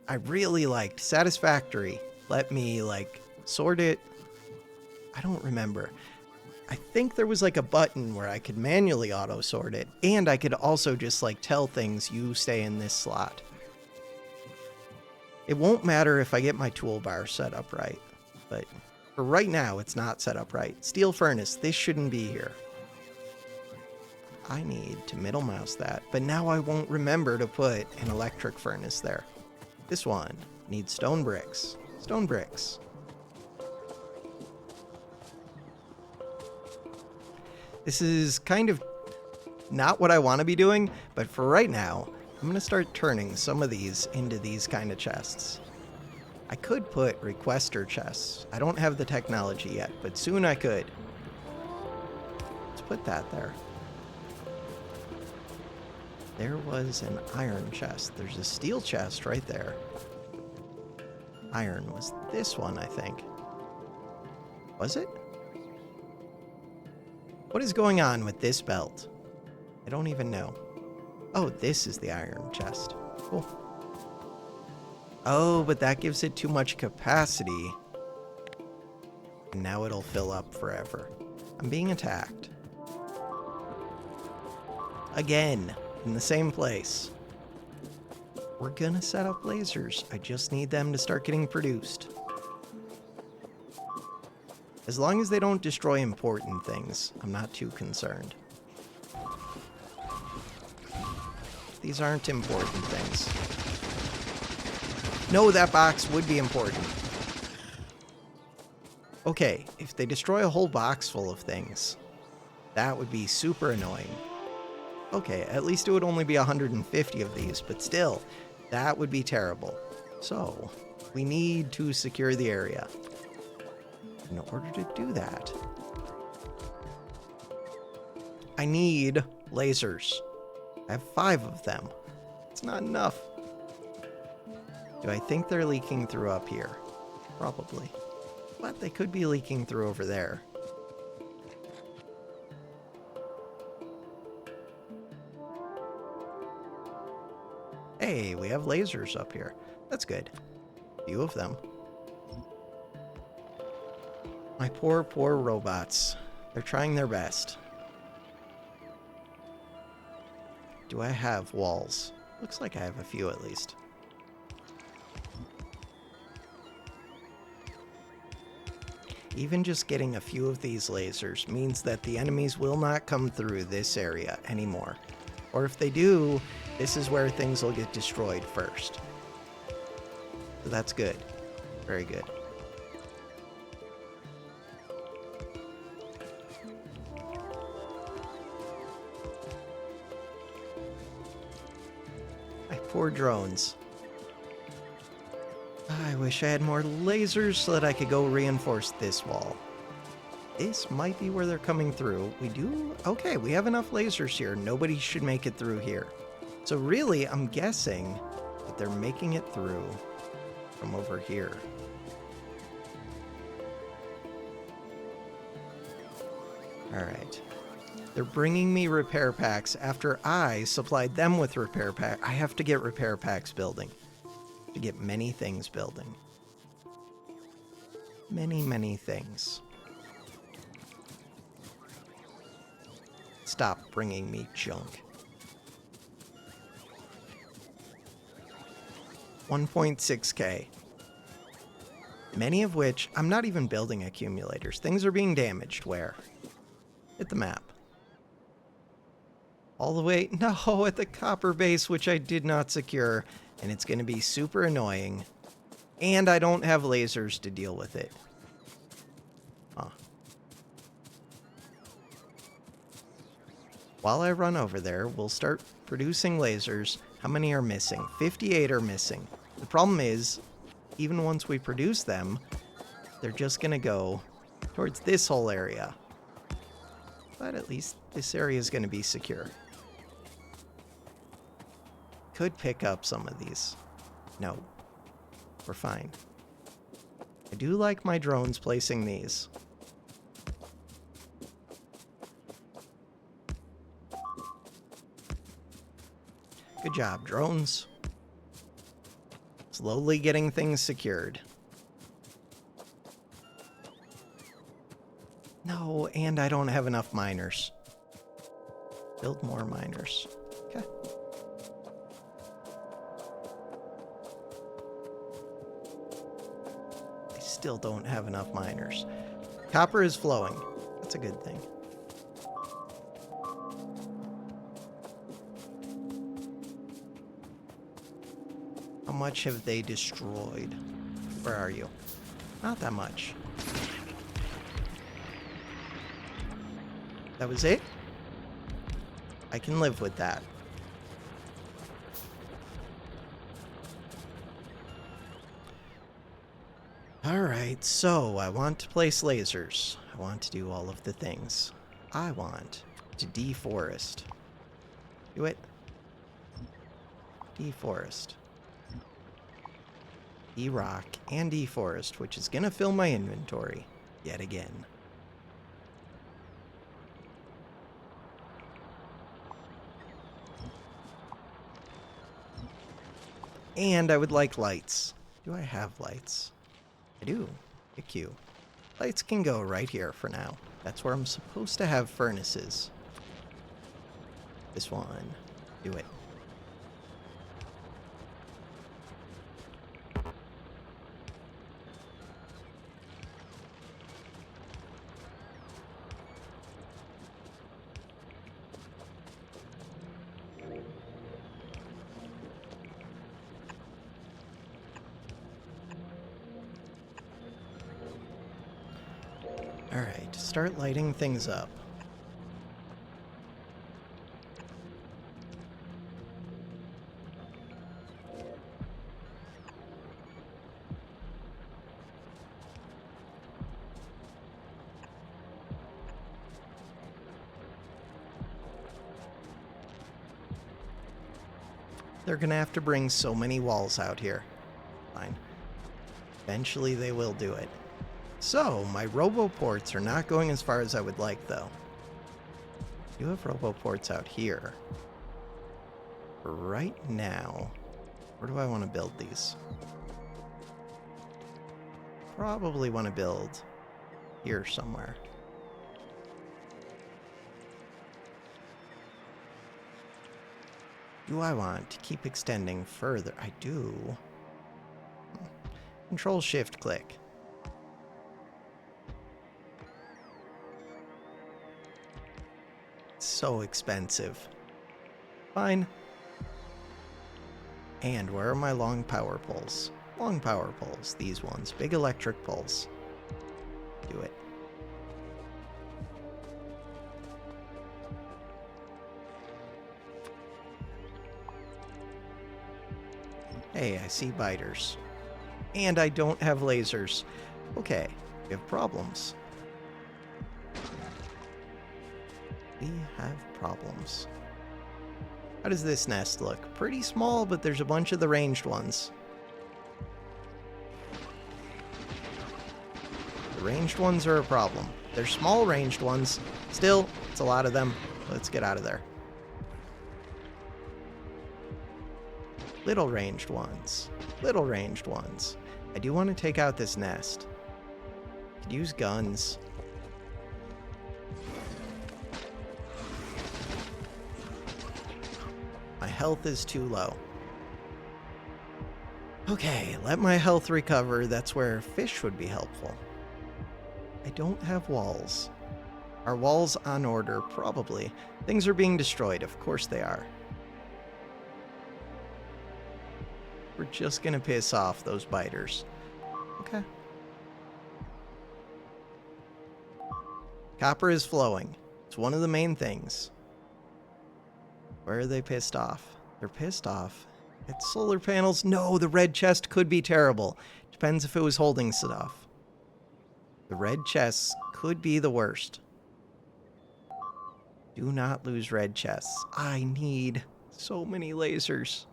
I really liked Satisfactory. Let me, like, sort it. I don't remember. I think there was, like, a button where I could manually auto-sort it, and I could also just, like, tell things, you stay in this slot. It won't matter if I get my toolbar set up right, but for right now, it's not set up right. Steel furnace, this shouldn't be here. I need to middle mouse that, but now I won't remember to put an electric furnace there. This one needs stone bricks. Stone bricks. This is kind of not what I want to be doing, but for right now, I'm going to start turning some of these into these kind of chests. I could put requester chests. I don't have the technology yet, but soon I could. Let's put that there. There was an iron chest. There's a steel chest right there. Iron was this one, I think. Was it? What is going on with this belt? I don't even know. Oh, this is the iron chest. Cool. Oh, but that gives it too much capacity. And now it'll fill up forever. I'm being attacked. Again, in the same place. We're gonna set up lasers. I just need them to start getting produced. As long as they don't destroy important things, I'm not too concerned. These aren't important things. No, that box would be important. Okay, if they destroy a whole box full of things, that would be super annoying. Okay, at least it would only be 150 of these, but still, that would be terrible. So, we need to secure the area. In order to do that, I need lasers. I have 5 of them. It's not enough. Do I think they're leaking through up here? Probably. But they could be leaking through over there. Hey, we have lasers up here. That's good. A few of them. My poor, poor robots. They're trying their best. Do I have walls? Looks like I have a few at least. Even just getting a few of these lasers means that the enemies will not come through this area anymore. Or if they do, this is where things will get destroyed first. So that's good. Very good. My poor drones. I wish I had more lasers so that I could go reinforce this wall. This might be where they're coming through. We do... Okay, we have enough lasers here. Nobody should make it through here. So really, I'm guessing that they're making it through from over here. Alright. They're bringing me repair packs after I supplied them with repair packs. I have to get repair packs building. To get many things building. Many, many things. Stop bringing me junk. 1.6K. Many of which, I'm not even building accumulators. Things are being damaged. Where? Hit the map. All the way, no, at the copper base, which I did not secure. And it's going to be super annoying. And I don't have lasers to deal with it. Huh. While I run over there, we'll start producing lasers. How many are missing? 58 are missing. The problem is, even once we produce them, they're just going to go towards this whole area. But at least this area is going to be secure. could pick up some of these. No. We're fine. I do like my drones placing these. Good job, drones. Slowly getting things secured. No, and I don't have enough miners. Build more miners. Okay. I still don't have enough miners. Copper is flowing. That's a good thing. How much have they destroyed? Where are you? Not that much. That was it? I can live with that. Alright, so I want to place lasers. I want to do all of the things. I want to deforest. Do it. Deforest. De-rock and deforest, which is going to fill my inventory yet again. And I would like lights. Do I have lights? I do. Pick you. Lights can go right here for now. That's where I'm supposed to have furnaces. This one. Do it. Alright, start lighting things up. They're gonna have to bring so many walls out here. Fine. Eventually they will do it. So, my roboports are not going as far as I would like, though. I do have roboports out here. Right now, where do I want to build these? Probably want to build here somewhere. Do I want to keep extending further? I do. Control-Shift-Click. So expensive. Fine. And where are my long power poles? Long power poles. These ones. Big electric poles. Do it. Hey, I see biters. And I don't have lasers. Okay, we have problems. We have problems. How does this nest look? Pretty small, but there's a bunch of the ranged ones. The ranged ones are a problem. They're small ranged ones. Still, it's a lot of them. Let's get out of there. Little ranged ones. Little ranged ones. I do want to take out this nest. Could use guns. My health is too low. Okay, let my health recover. That's where fish would be helpful. I don't have walls. Are walls on order? Probably. Things are being destroyed. Of course they are. We're just gonna piss off those biters. Okay. Copper is flowing. It's one of the main things. Where are they pissed off? They're pissed off at solar panels. No, the red chest could be terrible. Depends if it was holding stuff. The red chests could be the worst. Do not lose red chests. I need so many lasers.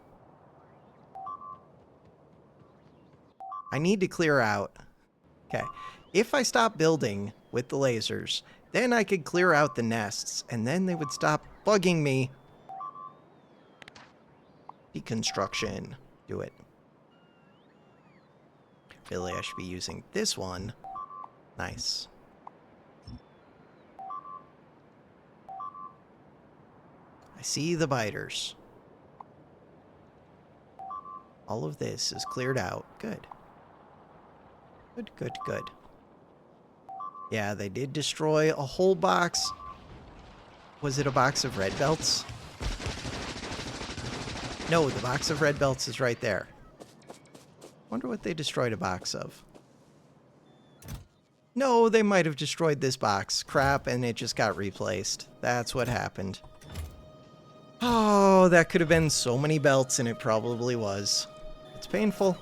I need to clear out. Okay. If I stop building with the lasers, then I could clear out the nests, and then they would stop bugging me. Deconstruction. Do it. Really, I should be using this one. Nice. I see the biters. All of this is cleared out. Good. Good, good, good. Yeah, they did destroy a whole box. Was it a box of red belts? No, the box of red belts is right there. Wonder what they destroyed a box of. No, they might have destroyed this box. Crap, and it just got replaced. That's what happened. Oh, that could have been so many belts, and it probably was. It's painful.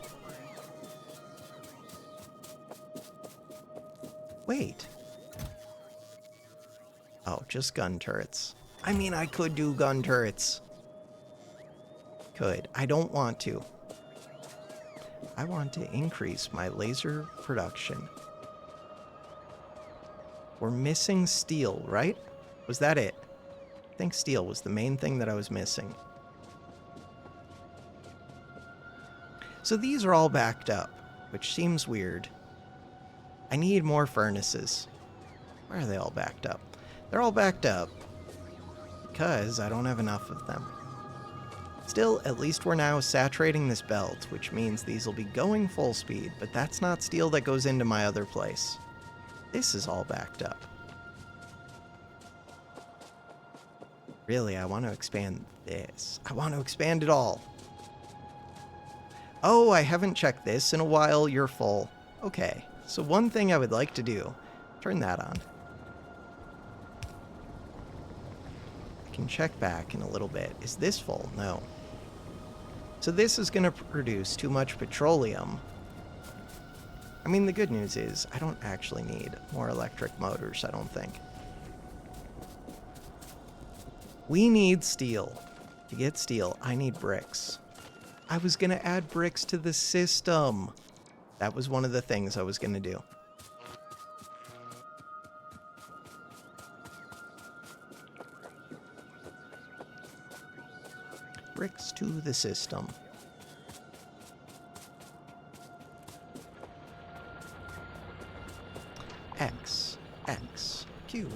Wait. Oh, just gun turrets. I mean, I could do gun turrets. Could. I don't want to. I want to increase my laser production. We're missing steel, right? Was that it? I think steel was the main thing that I was missing. So these are all backed up, which seems weird. I need more furnaces. Why are they all backed up? They're all backed up because I don't have enough of them. Still, at least we're now saturating this belt, which means these will be going full speed, but that's not steel that goes into my other place. This is all backed up. Really, I want to expand this. I want to expand it all. Oh, I haven't checked this in a while. You're full. Okay, so one thing I would like to do, turn that on. I can check back in a little bit. Is this full? No. So this is going to produce too much petroleum. I mean, the good news is I don't actually need more electric motors, I don't think. We need steel. To get steel, I need bricks. I was going to add bricks to the system. That was one of the things I was going to do. Bricks to the system. X, X, Q.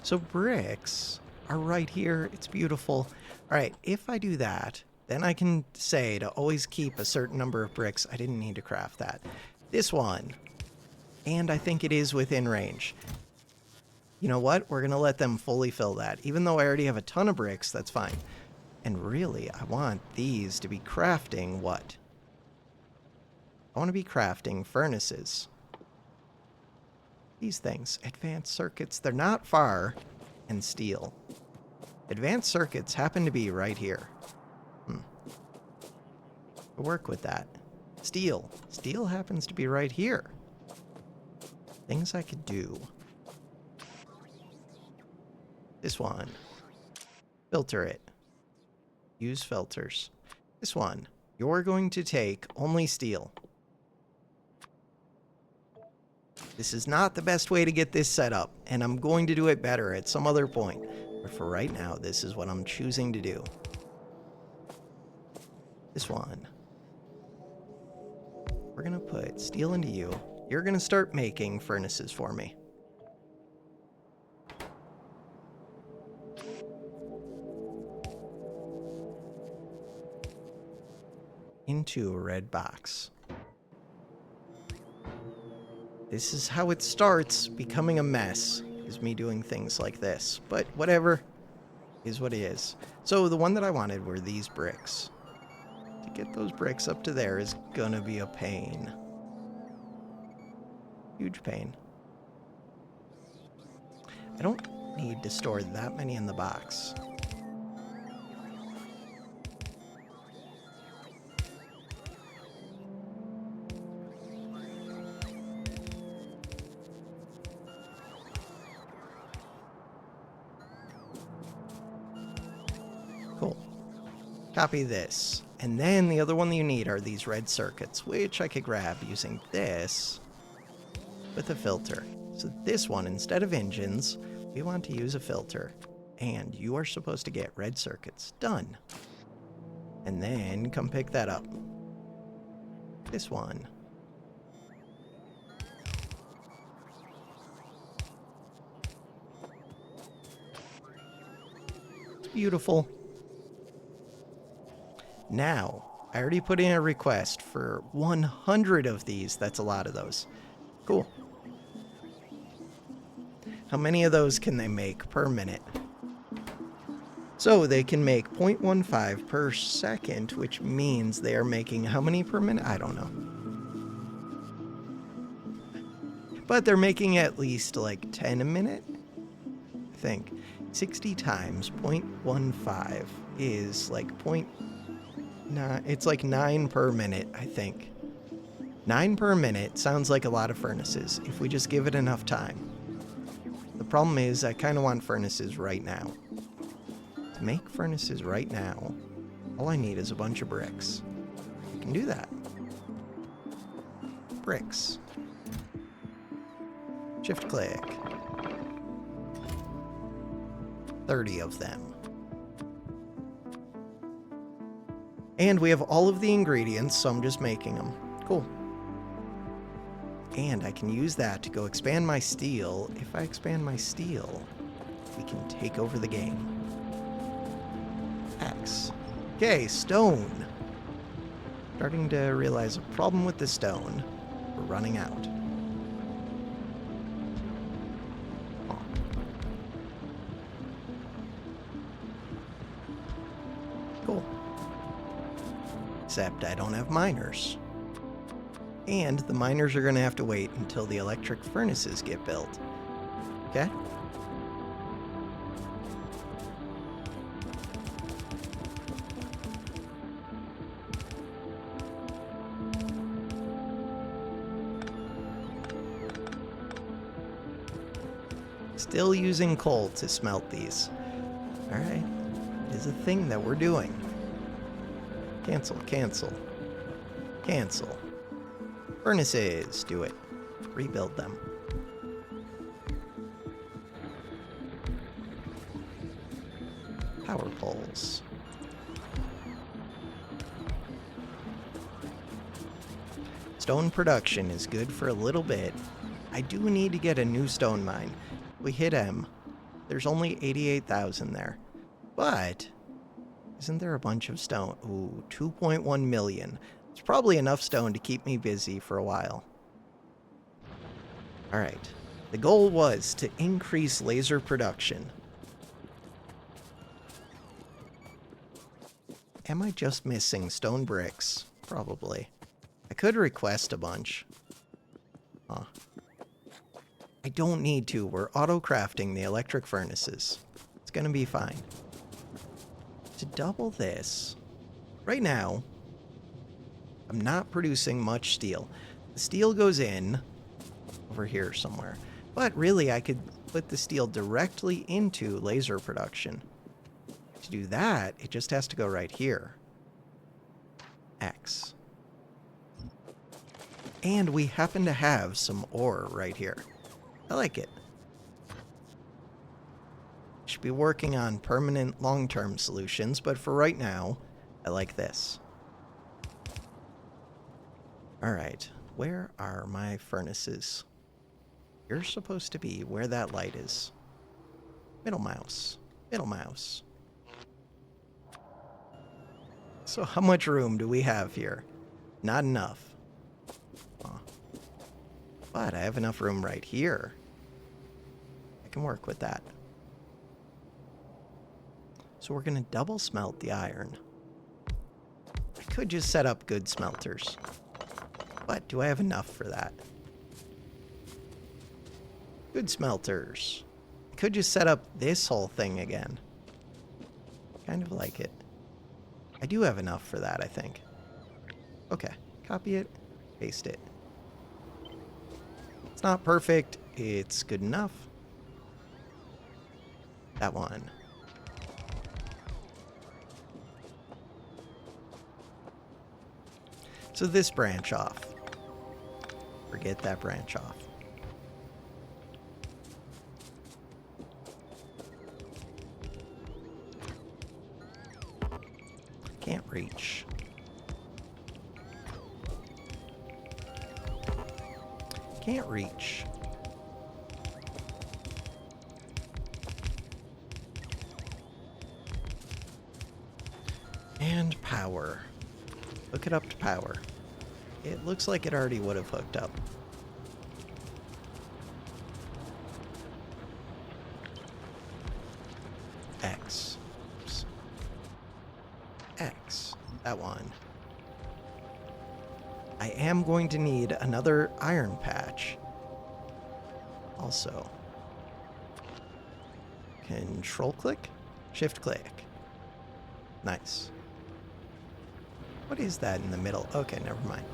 So bricks are right here. It's beautiful. All right, if I do that, then I can say to always keep a certain number of bricks. I didn't need to craft that. This one. And I think it is within range. You know what? We're going to let them fully fill that. Even though I already have a ton of bricks, that's fine. And really, I want these to be crafting what? I want to be crafting furnaces. These things. Advanced circuits. They're not far. And steel. Advanced circuits happen to be right here. I'll work with that. Steel. Steel happens to be right here. Things I could do. This one. Filter it. Use filters. This one. You're going to take only steel. This is not the best way to get this set up, and I'm going to do it better at some other point. But for right now, this is what I'm choosing to do. This one. We're going to put steel into you. You're going to start making furnaces for me. Into a red box. This is how it starts becoming a mess, is me doing things like this. But whatever is what it is. So the one that I wanted were these bricks. To get those bricks up to there is gonna be a pain. Huge pain. I don't need to store that many in the box. Cool. Copy this. And then the other one that you need are these red circuits, which I could grab using this with a filter. So this one, instead of engines, we want to use a filter. And you are supposed to get red circuits. Done. And then come pick that up. This one. It's beautiful. Now, I already put in a request for 100 of these. That's a lot of those. Cool. How many of those can they make per minute? So they can make 0.15 per second, which means they are making how many per minute? I don't know. But they're making at least like 10 a minute, I think. 60 times 0.15 is like 0.9, it's like 9 per minute, I think. 9 per minute sounds like a lot of furnaces if we just give it enough time. The problem is I kind of want furnaces right now. To make furnaces right now, all I need is a bunch of bricks. I can do that. Bricks. Shift click. 30 of them. And we have all of the ingredients, so I'm just making them. Cool. And I can use that to go expand my steel. If I expand my steel, we can take over the game. X. Okay, stone. Starting to realize a problem with the stone. We're running out. Oh. Cool. Except I don't have miners. And the miners are going to have to wait until the electric furnaces get built. Okay? Still using coal to smelt these. Alright. It is a thing that we're doing. Cancel, cancel. Cancel. Furnaces, do it. Rebuild them. Power poles. Stone production is good for a little bit. I do need to get a new stone mine. We hit M. There's only 88,000 there. But isn't there a bunch of stone? Ooh, 2.1 million. It's probably enough stone to keep me busy for a while. Alright. The goal was to increase laser production. Am I just missing stone bricks? Probably. I could request a bunch. Huh. I don't need to. We're auto-crafting the electric furnaces. It's gonna be fine. To double this, right now, I'm not producing much steel. The steel goes in over here somewhere. But really, I could put the steel directly into laser production. To do that, it just has to go right here. X. And we happen to have some ore right here. I like it. Should be working on permanent long-term solutions, but for right now, I like this. Alright, where are my furnaces? You're supposed to be where that light is. Middle mouse. Middle mouse. So how much room do we have here? Not enough. But I have enough room right here. I can work with that. So we're going to double smelt the iron. I could just set up good smelters. But do I have enough for that? Good smelters. I could just set up this whole thing again. Kind of like it. I do have enough for that, I think. Okay. Copy it. Paste it. It's not perfect. It's good enough. That one. So this branch off. Forget that branch off. Can't reach. Can't reach. And power. Hook it up to power. It looks like it already would have hooked up. X. Oops. X. That one. I am going to need another iron patch. Also. Control click? Shift click. Nice. What is that in the middle? Okay, never mind.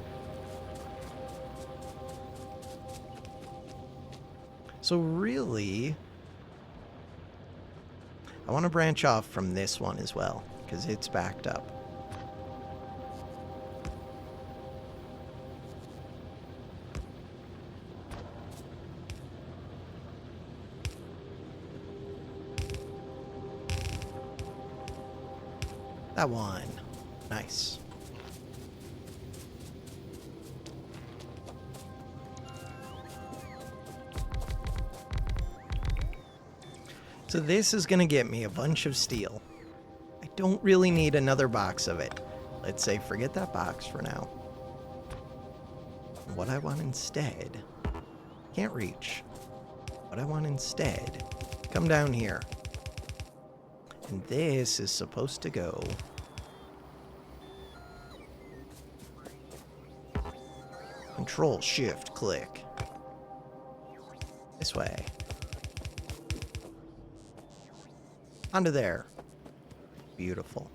So really, I want to branch off from this one as well, because it's backed up. That one. Nice. So this is going to get me a bunch of steel. I don't really need another box of it. Let's say forget that box for now. What I want instead... Can't reach. What I want instead... Come down here. And this is supposed to go... Control, Shift, click. This way. Onto there. Beautiful.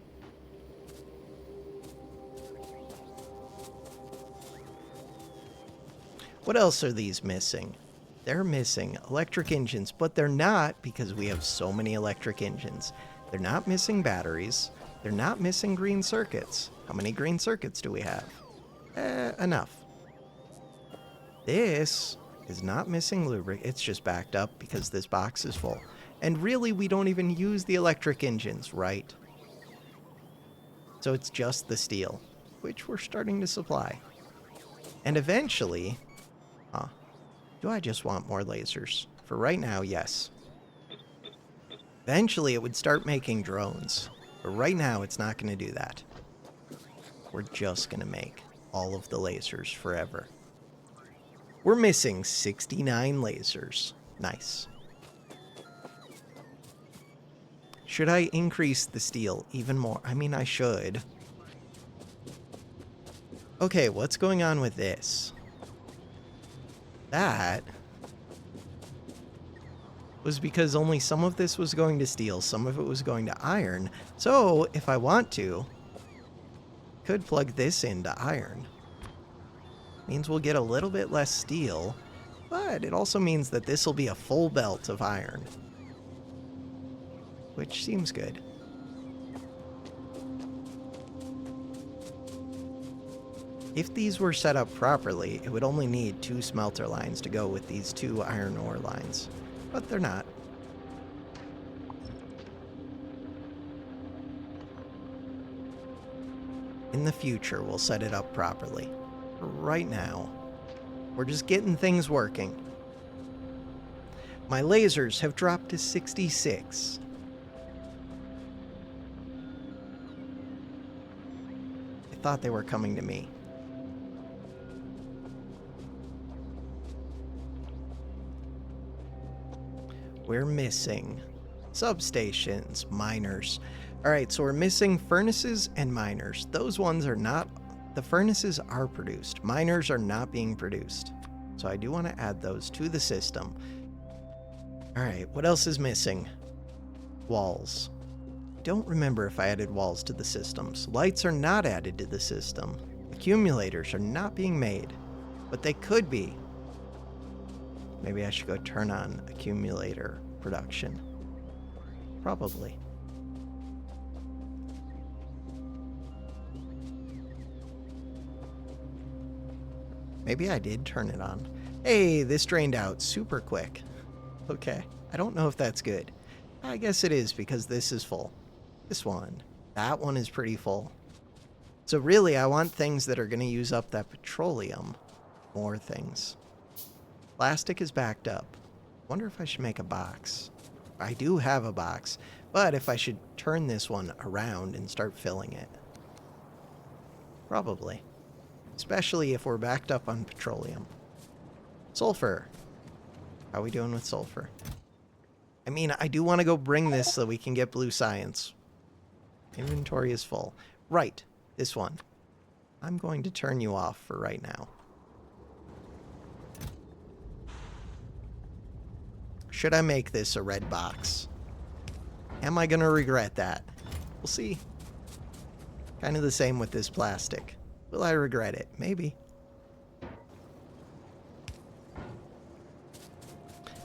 What else are these missing? They're missing electric engines, but they're not because we have so many electric engines. They're not missing batteries. They're not missing green circuits. How many green circuits do we have? Enough. This is not missing lubricant. It's just backed up because this box is full. And really, we don't even use the electric engines, right? So it's just the steel, which we're starting to supply. And eventually... do I just want more lasers? For right now, yes. Eventually, it would start making drones. But right now, it's not going to do that. We're just going to make all of the lasers forever. We're missing 69 lasers. Nice. Should I increase the steel even more? I mean, I should. Okay, what's going on with this? That was because only some of this was going to steel, some of it was going to iron. So, if I want to, could plug this into iron. Means we'll get a little bit less steel, but it also means that this will be a full belt of iron. Which seems good. If these were set up properly, it would only need 2 smelter lines to go with these 2 iron ore lines. But they're not. In the future, we'll set it up properly. For right now, we're just getting things working. My lasers have dropped to 66. I thought they were coming to me. We're missing substations, miners. Alright, so we're missing furnaces and miners. Those ones are not... The furnaces are produced. Miners are not being produced. So I do want to add those to the system. Alright, what else is missing? Walls. Don't remember if I added walls to the systems. Lights are not added to the system. Accumulators are not being made. But they could be. Maybe I should go turn on accumulator production. Probably. Maybe I did turn it on. Hey, this drained out super quick. Okay, I don't know if that's good. I guess it is because this is full. This one. That one is pretty full. So really, I want things that are going to use up that petroleum. More things. Plastic is backed up. Wonder if I should make a box. I do have a box, but if I should turn this one around and start filling it. Probably. Especially if we're backed up on petroleum. Sulfur. How are we doing with sulfur? I mean, I do want to go bring this so we can get blue science. Inventory is full. Right. This one. I'm going to turn you off for right now. Should I make this a red box? Am I going to regret that? We'll see. Kind of the same with this plastic. Will I regret it? Maybe.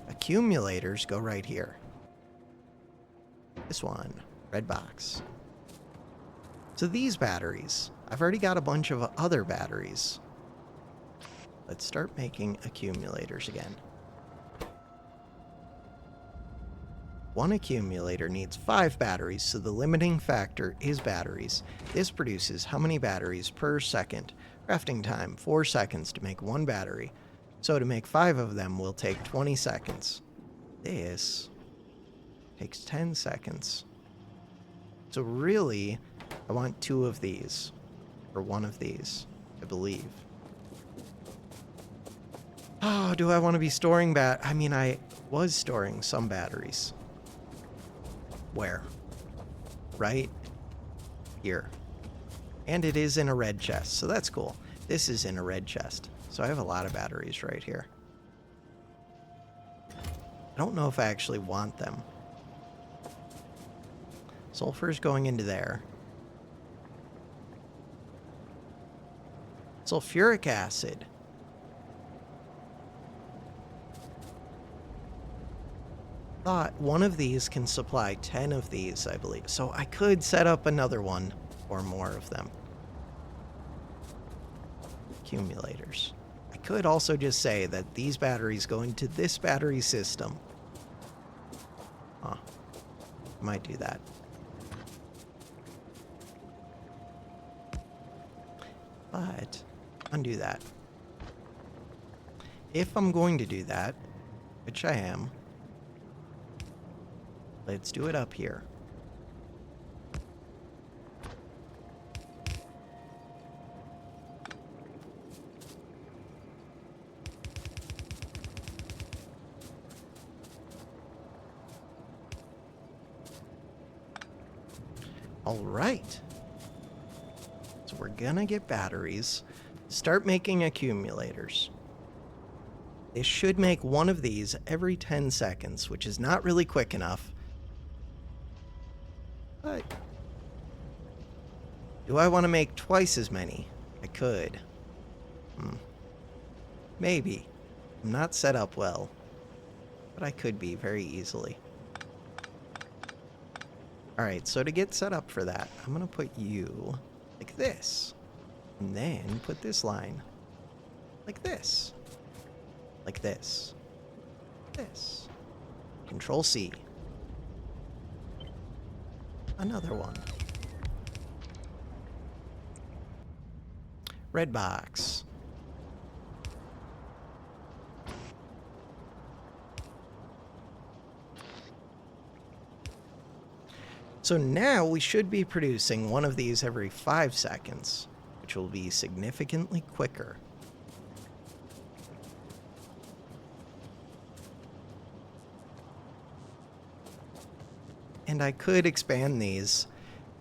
Accumulators go right here. This one. Red box. So these batteries. I've already got a bunch of other batteries. Let's start making accumulators again. One accumulator needs 5 batteries, so the limiting factor is batteries. This produces how many batteries per second? Crafting time, 4 seconds to make 1 battery. So to make 5 of them will take 20 seconds. This takes 10 seconds. So really, I want 2 of these. Or 1 of these, I believe. Oh, do I want to be storing I mean, I was storing some batteries. Where? Right here. And it is in a red chest, so that's cool. This is in a red chest, so I have a lot of batteries right here. I don't know if I actually want them. Sulfur is going into there. Sulfuric acid. Thought one of these can supply 10 of these, I believe. So I could set up another one or more of them. Accumulators. I could also just say that these batteries go into this battery system. Huh. Might do that. But undo that. If I'm going to do that, which I am, let's do it up here. All right. So we're gonna get batteries. Start making accumulators. They should make 1 of these every 10 seconds, which is not really quick enough. But do I want to make twice as many? I could. Maybe. I'm not set up well. But I could be very easily. Alright, so to get set up for that, I'm going to put you like this. And then put this line like this. Like this. This. Control C. Another one. Red box. So now we should be producing 1 of these every 5 seconds, which will be significantly quicker. And I could expand these.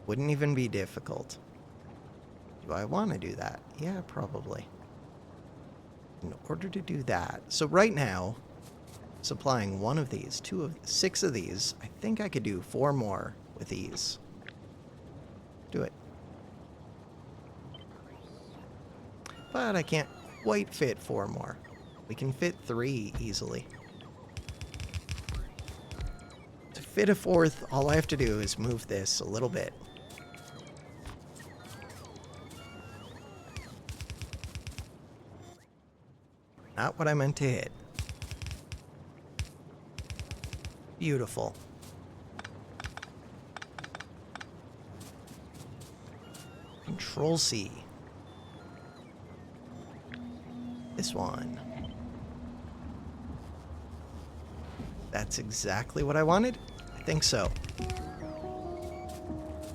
Wouldn't even be difficult. Do I want to do that? Yeah, probably. In order to do that. So right now, supplying 1 of these, 6 of these, I think I could do 4 more with ease. Do it. But I can't quite fit 4 more. We can fit 3 easily. To fit a 4th, all I have to do is move this a little bit. Not what I meant to hit. Beautiful. Control C. This one. That's exactly what I wanted? I think so.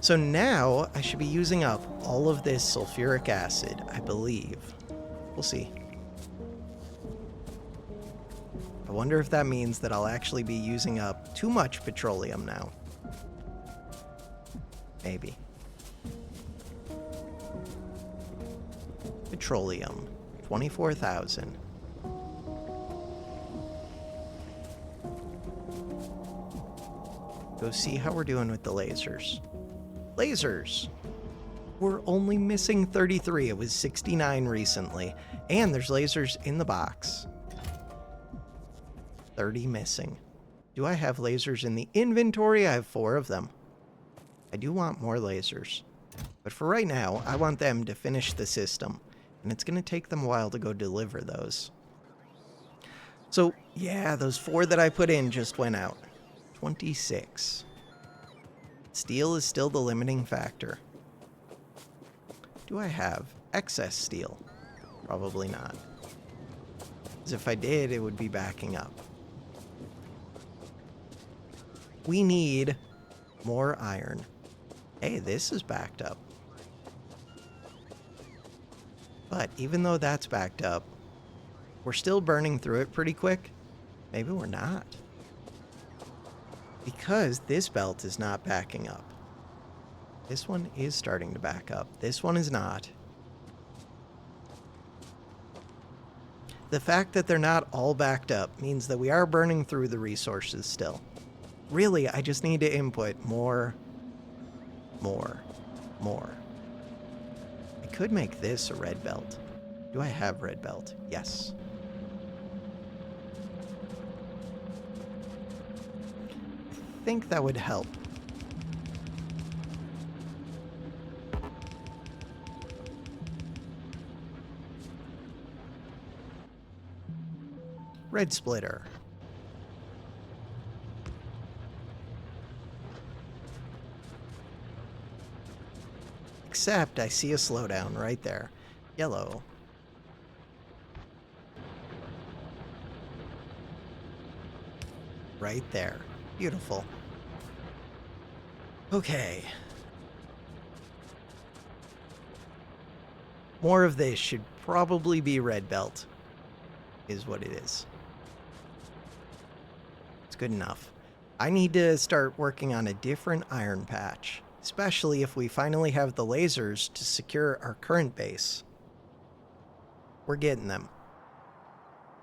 So now I should be using up all of this sulfuric acid, I believe. We'll see. I wonder if that means that I'll actually be using up too much petroleum now. Maybe. Petroleum, 24,000. Go see how we're doing with the lasers. Lasers! We're only missing 33. It was 69 recently. And there's lasers in the box. 30 missing. Do I have lasers in the inventory? I have 4 of them. I do want more lasers. But for right now, I want them to finish the system. And it's going to take them a while to go deliver those. So, yeah, those 4 that I put in just went out. 26. Steel is still the limiting factor. Do I have excess steel? Probably not. Because if I did, it would be backing up. We need more iron. Hey, this is backed up. But even though that's backed up, we're still burning through it pretty quick. Maybe we're not. Because this belt is not backing up. This one is starting to back up. This one is not. The fact that they're not all backed up means that we are burning through the resources still. Really, I just need to input more. I could make this a red belt. Do I have red belt? Yes. I think that would help. Red splitter. Except I see a slowdown right there. Yellow. Right there. Beautiful. Okay. More of this should probably be red belt, is what it is. It's good enough. I need to start working on a different iron patch, especially if we finally have the lasers to secure our current base. We're getting them.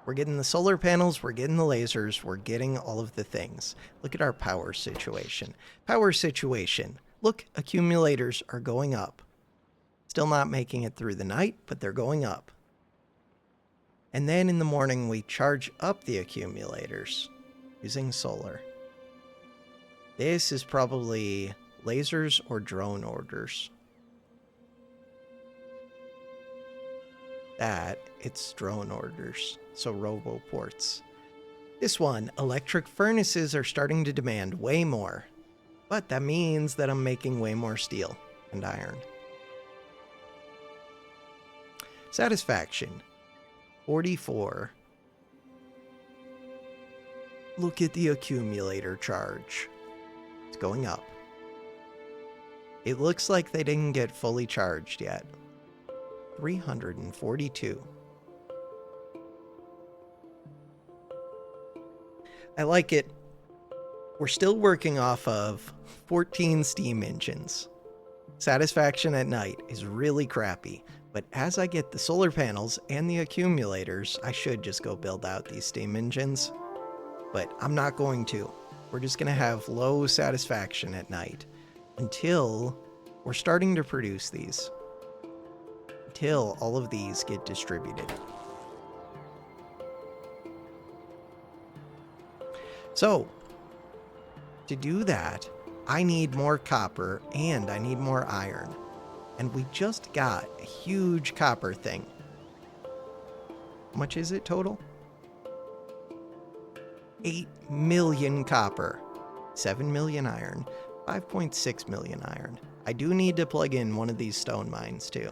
We're getting the solar panels, we're getting the lasers, we're getting all of the things. Look at our power situation. Power situation. Look, accumulators are going up. Still not making it through the night, but they're going up. And then in the morning, we charge up the accumulators using solar. This is probably lasers or drone orders. That, it's drone orders, so roboports. This one, electric furnaces are starting to demand way more. But that means that I'm making way more steel and iron. Satisfaction, 44. Look at the accumulator charge. It's going up. It looks like they didn't get fully charged yet. 342. I like it. We're still working off of 14 steam engines. Satisfaction at night is really crappy, but as I get the solar panels and the accumulators, I should just go build out these steam engines. But I'm not going to. We're just going to have low satisfaction at night until we're starting to produce these. Until all of these get distributed. So, to do that, I need more copper and I need more iron. And we just got a huge copper thing. How much is it total? 8 million copper, 7 million iron, 5.6 million iron. I do need to plug in one of these stone mines too.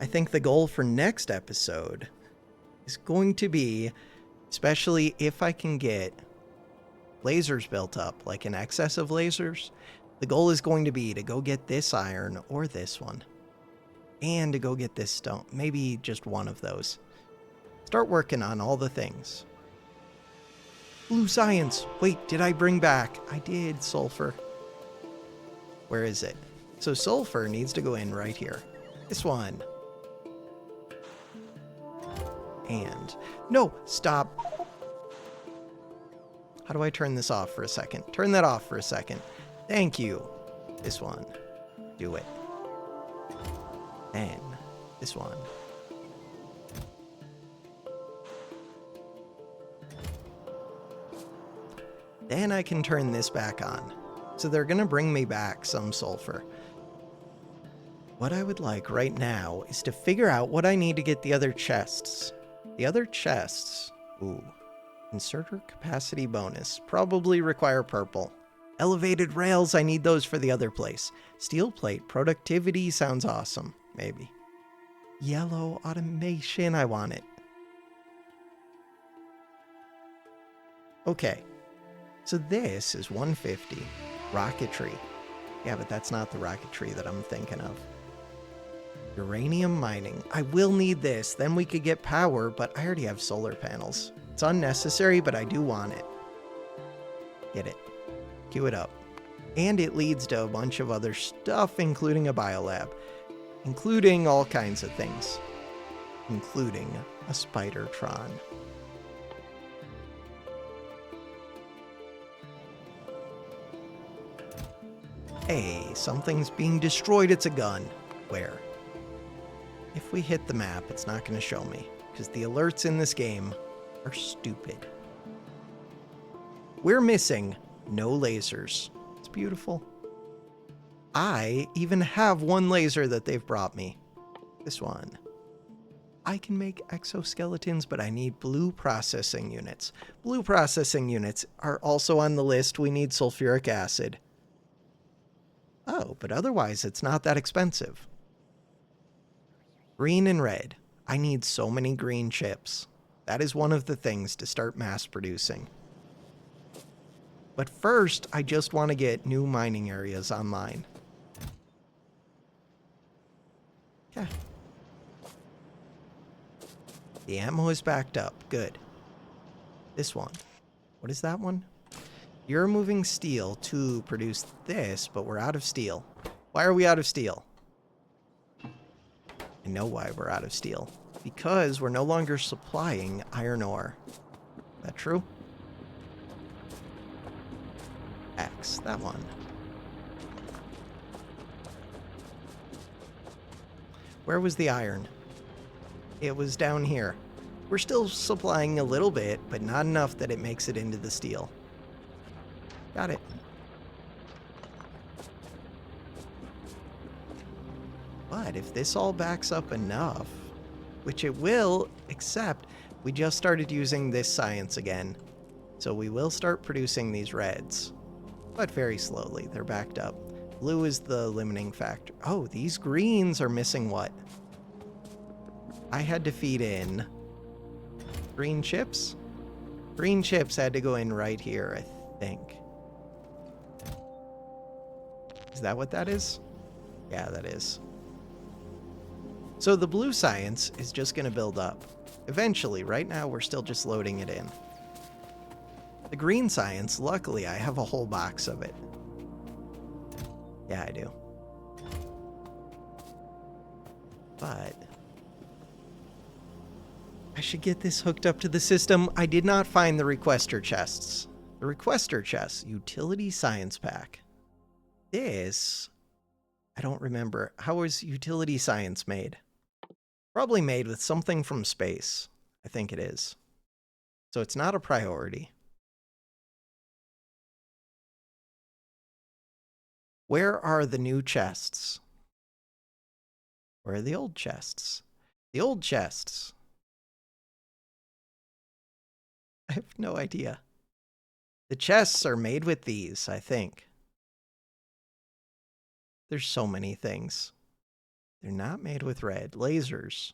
I think the goal for next episode is going to be, especially if I can get lasers built up, like an excess of lasers, the goal is going to be to go get this iron or this one, and to go get this stone, maybe just one of those. Start working on all the things. Blue science. Wait, did I bring back? I did sulfur. Where is it? So sulfur needs to go in right here. This one. And no, stop. How do I turn this off for a second? Turn that off for a second. Thank you. This one. Do it. And this one. Then I can turn this back on. So they're going to bring me back some sulfur. What I would like right now is to figure out what I need to get the other chests. The other chests, ooh, inserter capacity bonus, probably require purple. Elevated rails, I need those for the other place. Steel plate, productivity sounds awesome, maybe. Yellow automation, I want it. Okay, so this is 150. Rocketry. Yeah, but that's not the rocketry that I'm thinking of. Uranium mining. I will need this, then we could get power, but I already have solar panels. It's unnecessary, but I do want it. Get it. Queue it up. And it leads to a bunch of other stuff, including a biolab. Including all kinds of things. Including a Spidertron. Hey, something's being destroyed. It's a gun. Where? If we hit the map, it's not going to show me, because the alerts in this game are stupid. We're missing no lasers. It's beautiful. I even have one laser that they've brought me. This one. I can make exoskeletons, but I need blue processing units. Blue processing units are also on the list. We need sulfuric acid. Oh, but otherwise it's not that expensive. Green and red. I need so many green chips. That is one of the things to start mass producing. But first, I just want to get new mining areas online. Yeah. The ammo is backed up. Good. This one. What is that one? You're moving steel to produce this, but we're out of steel. Why are we out of steel? I know why we're out of steel. Because we're no longer supplying iron ore. Is that true? X, that one. Where was the iron? It was down here. We're still supplying a little bit, but not enough that it makes it into the steel. Got it. But if this all backs up enough, which it will, except we just started using this science again. So we will start producing these reds, but very slowly. They're backed up. Blue is the limiting factor. Oh, these greens are missing what? I had to feed in green chips? Green chips had to go in right here, I think. Is that what that is? Yeah, that is. So the blue science is just going to build up. Eventually, right now we're still just loading it in. The green science, luckily I have a whole box of it. Yeah, I do. But I should get this hooked up to the system. I did not find the requester chests. The requester chests, utility science pack. This, I don't remember. How was utility science made? Probably made with something from space. I think it is. So it's not a priority. Where are the new chests? Where are the old chests? The old chests. I have no idea. The chests are made with these, I think. There's so many things. They're not made with red. Lasers.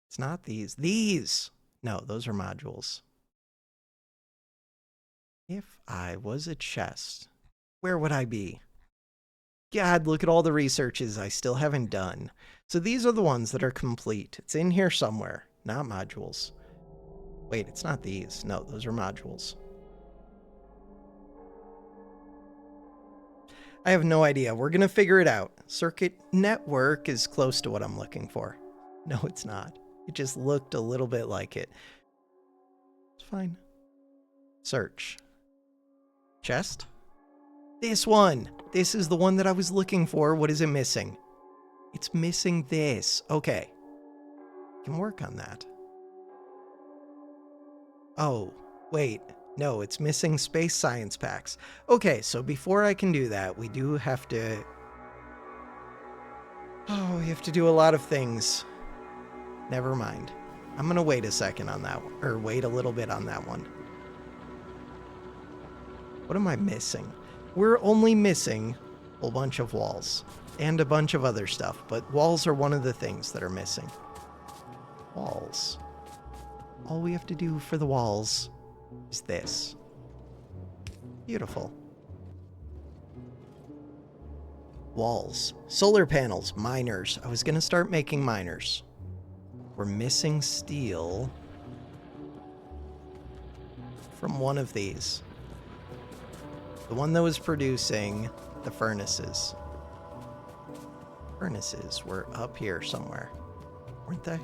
It's not these. These! No, those are modules. If I was a chest, where would I be? God, look at all the researches I still haven't done. So these are the ones that are complete. It's in here somewhere, not modules. Wait, it's not these. No, those are modules. I have no idea. We're going to figure it out. Circuit network is close to what I'm looking for. No, it's not. It just looked a little bit like it. It's fine. Search. Chest? This one! This is the one that I was looking for. What is it missing? It's missing this. Okay. Can work on that. Oh, wait. No, it's missing space science packs. Okay, so before I can do that, we do have to... Oh, we have to do a lot of things. Never mind. I'm going to wait a second on that one. Or wait a little bit on that one. What am I missing? We're only missing a whole bunch of walls. And a bunch of other stuff. But walls are one of the things that are missing. Walls. All we have to do for the walls is this. Beautiful. Walls. Solar panels. Miners. I was going to start making miners. We're missing steel from one of these. The one that was producing the furnaces. Furnaces were up here somewhere, weren't they?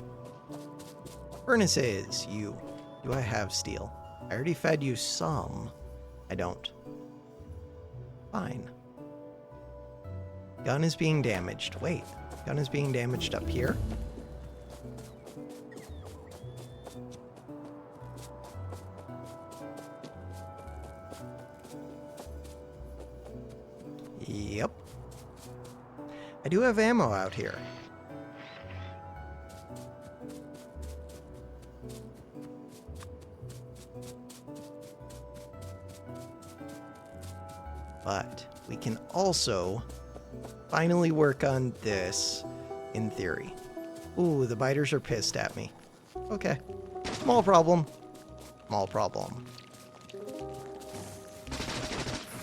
Furnaces, you. Do I have steel? I already fed you some. I don't. Fine. Gun is being damaged. Wait, gun is being damaged up here? Yep. I do have ammo out here. But we can also finally work on this in theory. Ooh, the biters are pissed at me. Okay. Small problem. Small problem.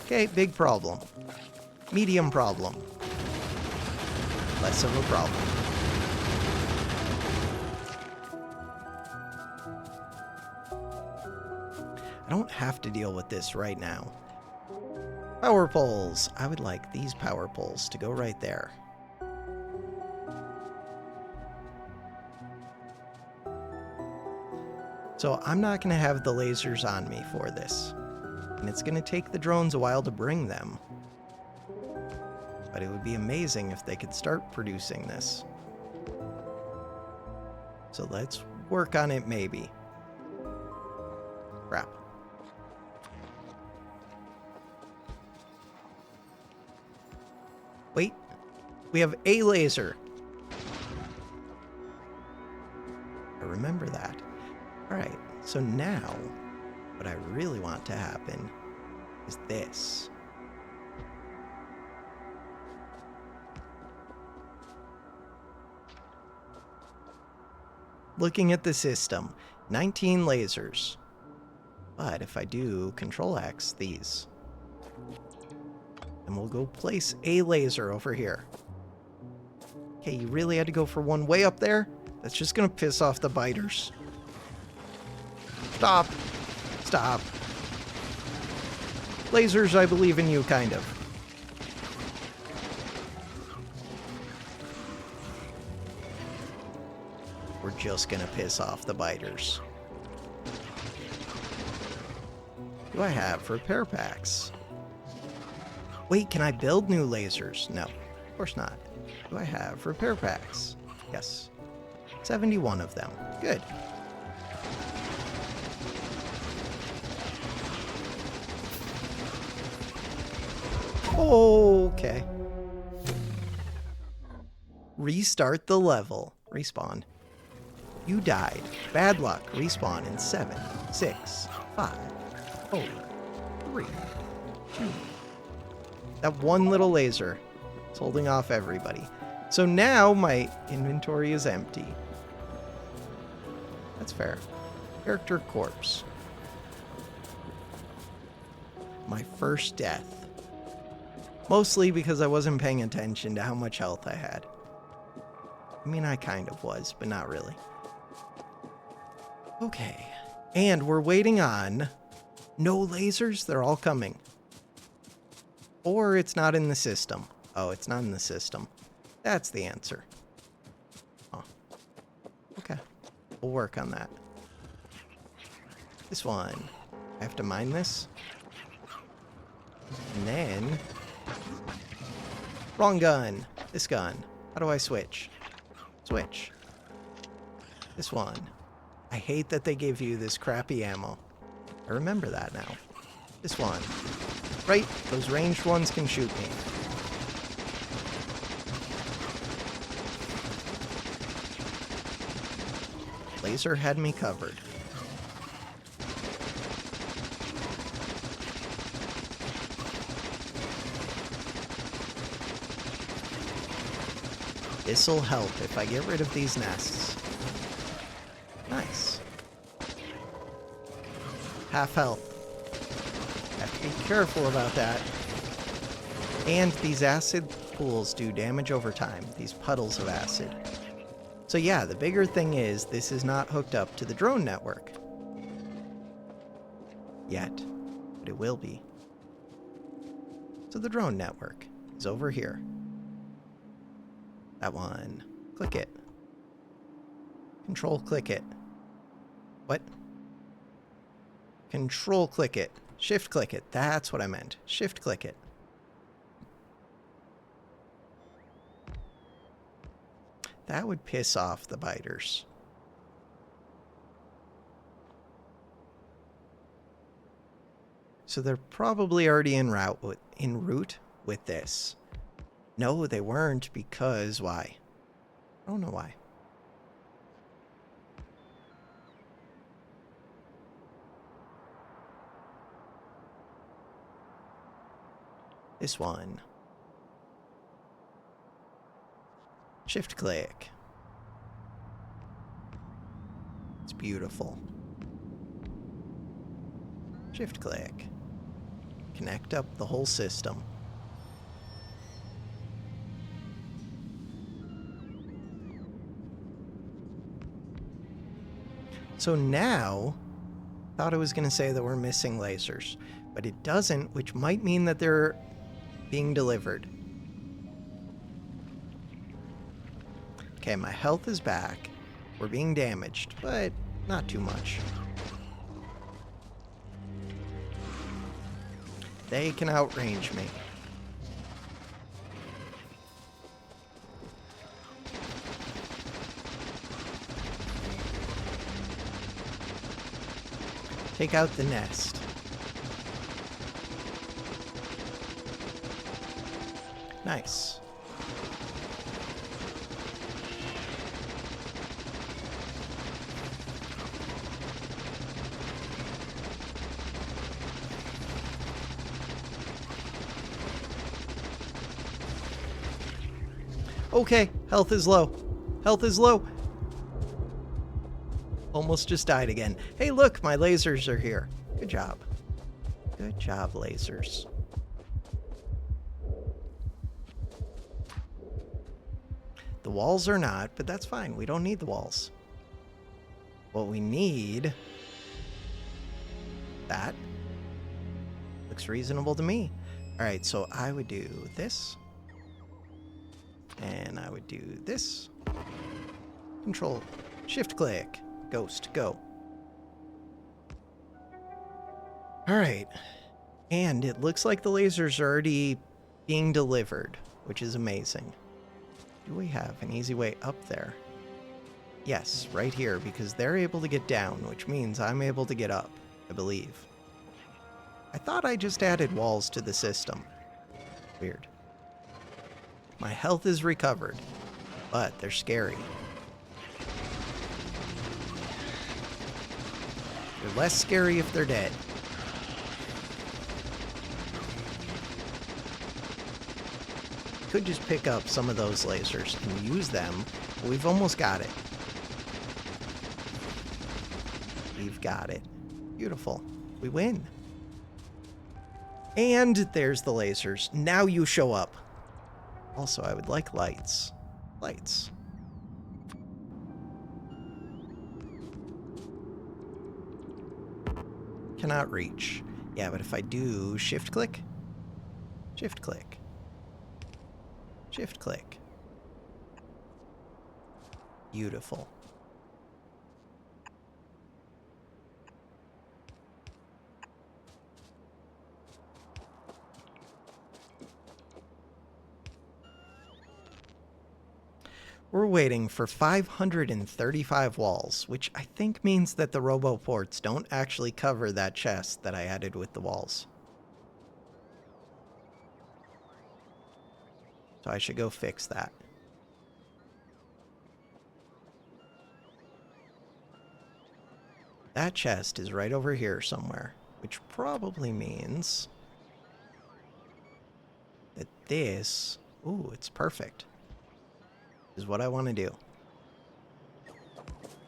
Okay, big problem. Medium problem. Less of a problem. I don't have to deal with this right now. Power poles. I would like these power poles to go right there. So I'm not going to have the lasers on me for this. And it's going to take the drones a while to bring them. But it would be amazing if they could start producing this. So let's work on it maybe. Crap. Wait, we have a laser. I remember that. All right, so now what I really want to happen is this. Looking at the system, 19 lasers. But if I do Control X these, and we'll go place a laser over here. Okay, you really had to go for one way up there? That's just gonna piss off the biters. Stop. Stop. Lasers, I believe in you, kind of. We're just gonna piss off the biters. What do I have for repair packs? Wait, can I build new lasers? No, of course not. What do I have repair packs? Yes. 71 of them. Good. Okay. Restart the level. Respawn. You died. Bad luck. Respawn in 7, 6, 5, 4, 3, 2. That one little laser is holding off everybody. So now my inventory is empty. That's fair. Character corpse. My first death. Mostly because I wasn't paying attention to how much health I had. I mean, I kind of was, but not really. Okay. And we're waiting on no lasers. They're all coming. Or it's not in the system. Oh, it's not in the system. That's the answer. Oh. Okay. We'll work on that. This one. I have to mine this. And then... Wrong gun. This gun. How do I switch? Switch. This one. I hate that they give you this crappy ammo. I remember that now. This one. Right, those ranged ones can shoot me. Laser had me covered. This'll help if I get rid of these nests. Nice. Half health. Have to be careful about that. And these acid pools do damage over time. These puddles of acid. So yeah, the bigger thing is this is not hooked up to the drone network. Yet. But it will be. So the drone network is over here. That one. Click it. Control click it. What? Control click it. Shift click it. That's what I meant. Shift click it. That would piss off the biters. So they're probably already en route with this. No, they weren't, because why? I don't know why. This one. Shift click. It's beautiful. Shift click. Connect up the whole system. So now, I thought it was going to say that we're missing lasers, but it doesn't, which might mean that they're being delivered. Okay, my health is back. We're being damaged, but not too much. They can outrange me. Take out the nest. Nice. Okay, health is low. Health is low. Almost just died again. Hey, look, my lasers are here. Good job. Good job, lasers. The walls are not, but that's fine. We don't need the walls. What we need... That. Looks reasonable to me. Alright, so I would do this. And I would do this. Control. Shift click. Ghost. Go. Alright. And it looks like the lasers are already being delivered, which is amazing. Do we have an easy way up there? Yes, right here, because they're able to get down, which means I'm able to get up, I believe. I thought I just added walls to the system. Weird. My health is recovered. but they're scary. They're less scary if they're dead. Could just pick up some of those lasers and use them. We've almost got it. We've got it. Beautiful. We win. And there's the lasers. Now you show up. Also, I would like lights. Lights. Cannot reach. Yeah, but if I do shift click, shift click, shift click. Beautiful. We're waiting for 535 walls, which I think means that the roboports don't actually cover that chest that I added with the walls. So I should go fix that. That chest is right over here somewhere, which probably means that this... Ooh, it's perfect. Is what I want to do.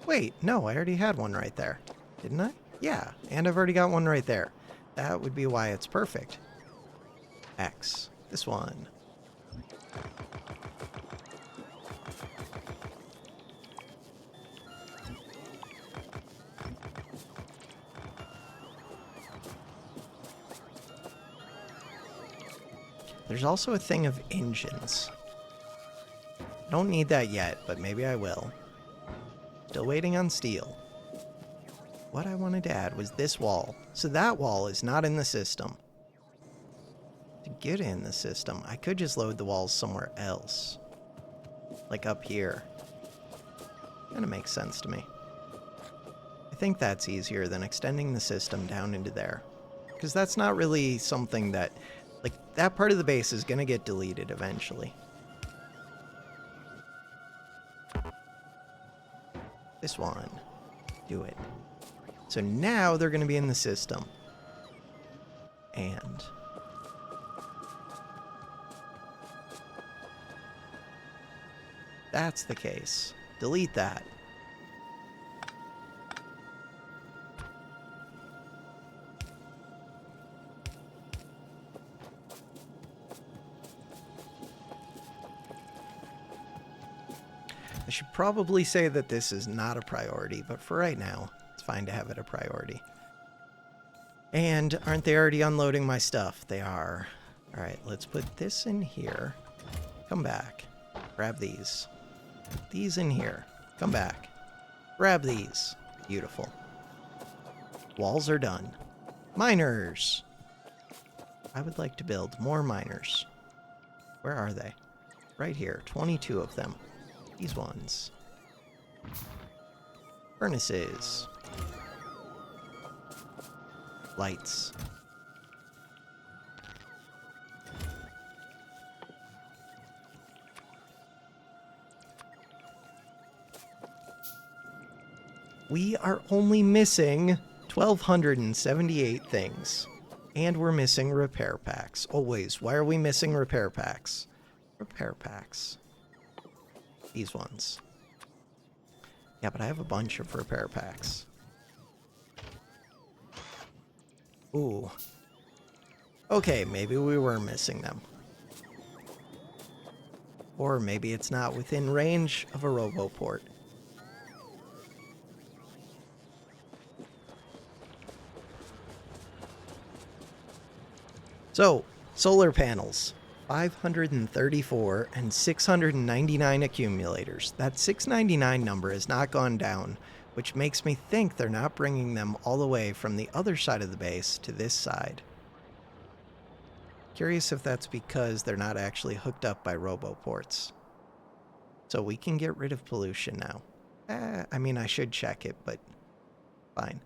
Wait, no, I already had one right there. Didn't I? Yeah, and I've already got one right there. That would be why it's perfect. X. This one. There's also a thing of engines. Don't need that yet, but maybe I will. Still waiting on steel. What I wanted to add was this wall. So that wall is not in the system. To get in the system, I could just load the walls somewhere else. Like up here. Kinda makes sense to me. I think that's easier than extending the system down into there. Because that's not really something that... Like, that part of the base is gonna get deleted eventually. This one. Do it. So now they're going to be in the system. And... that's the case. Delete that. I should probably say that this is not a priority, but for right now, it's fine to have it a priority. And aren't they already unloading my stuff? They are. Alright, let's put this in here. Come back. Grab these. Put these in here. Come back. Grab these. Beautiful. Walls are done. Miners! I would like to build more miners. Where are they? Right here. 22 of them. These ones. Furnaces. Lights. We are only missing 1,278 things. And we're missing repair packs. Always. Why are we missing repair packs? Repair packs. These ones. Yeah, but I have a bunch of repair packs. Ooh. Okay, maybe we were missing them. Or maybe it's not within range of a roboport. So, solar panels. 534 and 699 accumulators. That 699 number has not gone down, which makes me think they're not bringing them all the way from the other side of the base to this side. Curious if that's because they're not actually hooked up by roboports. So we can get rid of pollution now. I mean, I should check it, but fine.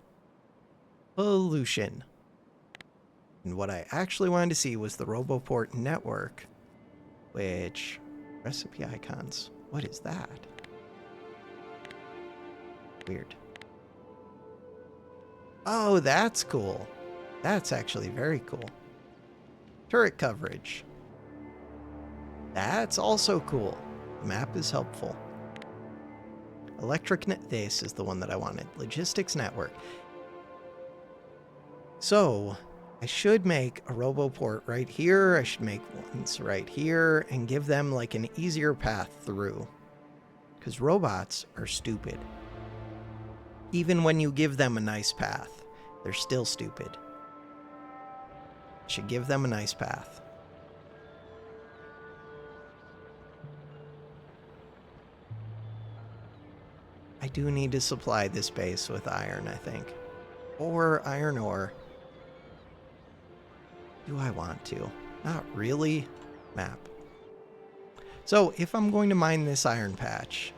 Pollution. And what I actually wanted to see was the roboport network, which... recipe icons. What is that? Weird. Oh, that's cool. That's actually very cool. Turret coverage. That's also cool. The map is helpful. This is the one that I wanted. Logistics network. So, I should make a roboport right here. I should make ones right here and give them like an easier path through. Because robots are stupid. Even when you give them a nice path, they're still stupid. Should give them a nice path. I do need to supply this base with iron, I think. Or iron ore. Do I want to? Not really. Map. So, if I'm going to mine this iron patch,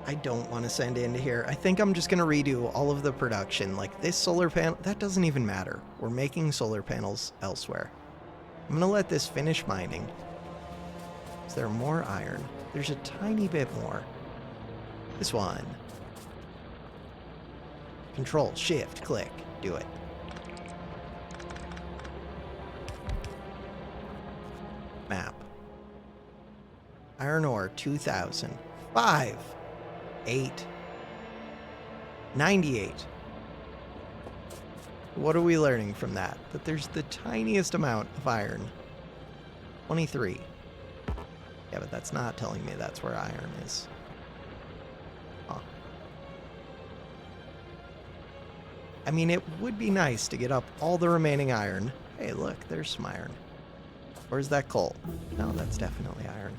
I don't want to send it into here. I think I'm just going to redo all of the production. Like this solar panel, that doesn't even matter. We're making solar panels elsewhere. I'm going to let this finish mining. Is there more iron? There's a tiny bit more. This one. Control, Shift, click. Do it. Map. Iron ore, 2,000. 5. 8. 98. What are we learning from that? That there's the tiniest amount of iron. 23. Yeah, but that's not telling me that's where iron is. Huh. I mean, it would be nice to get up all the remaining iron. Hey, look, there's some iron. Where's that coal? No, that's definitely iron.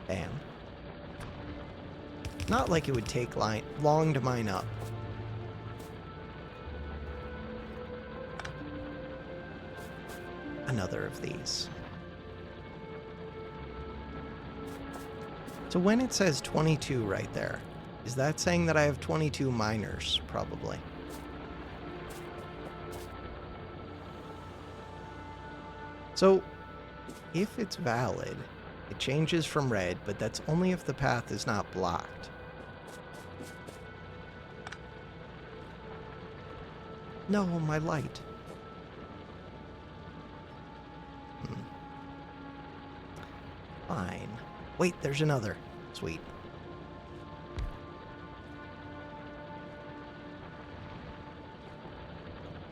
Bam. Not like it would take long to mine up. Another of these. So when it says 22 right there, is that saying that I have 22 miners? Probably. So if it's valid, it changes from red, but that's only if the path is not blocked. No, my light. Fine. Wait, there's another. Sweet.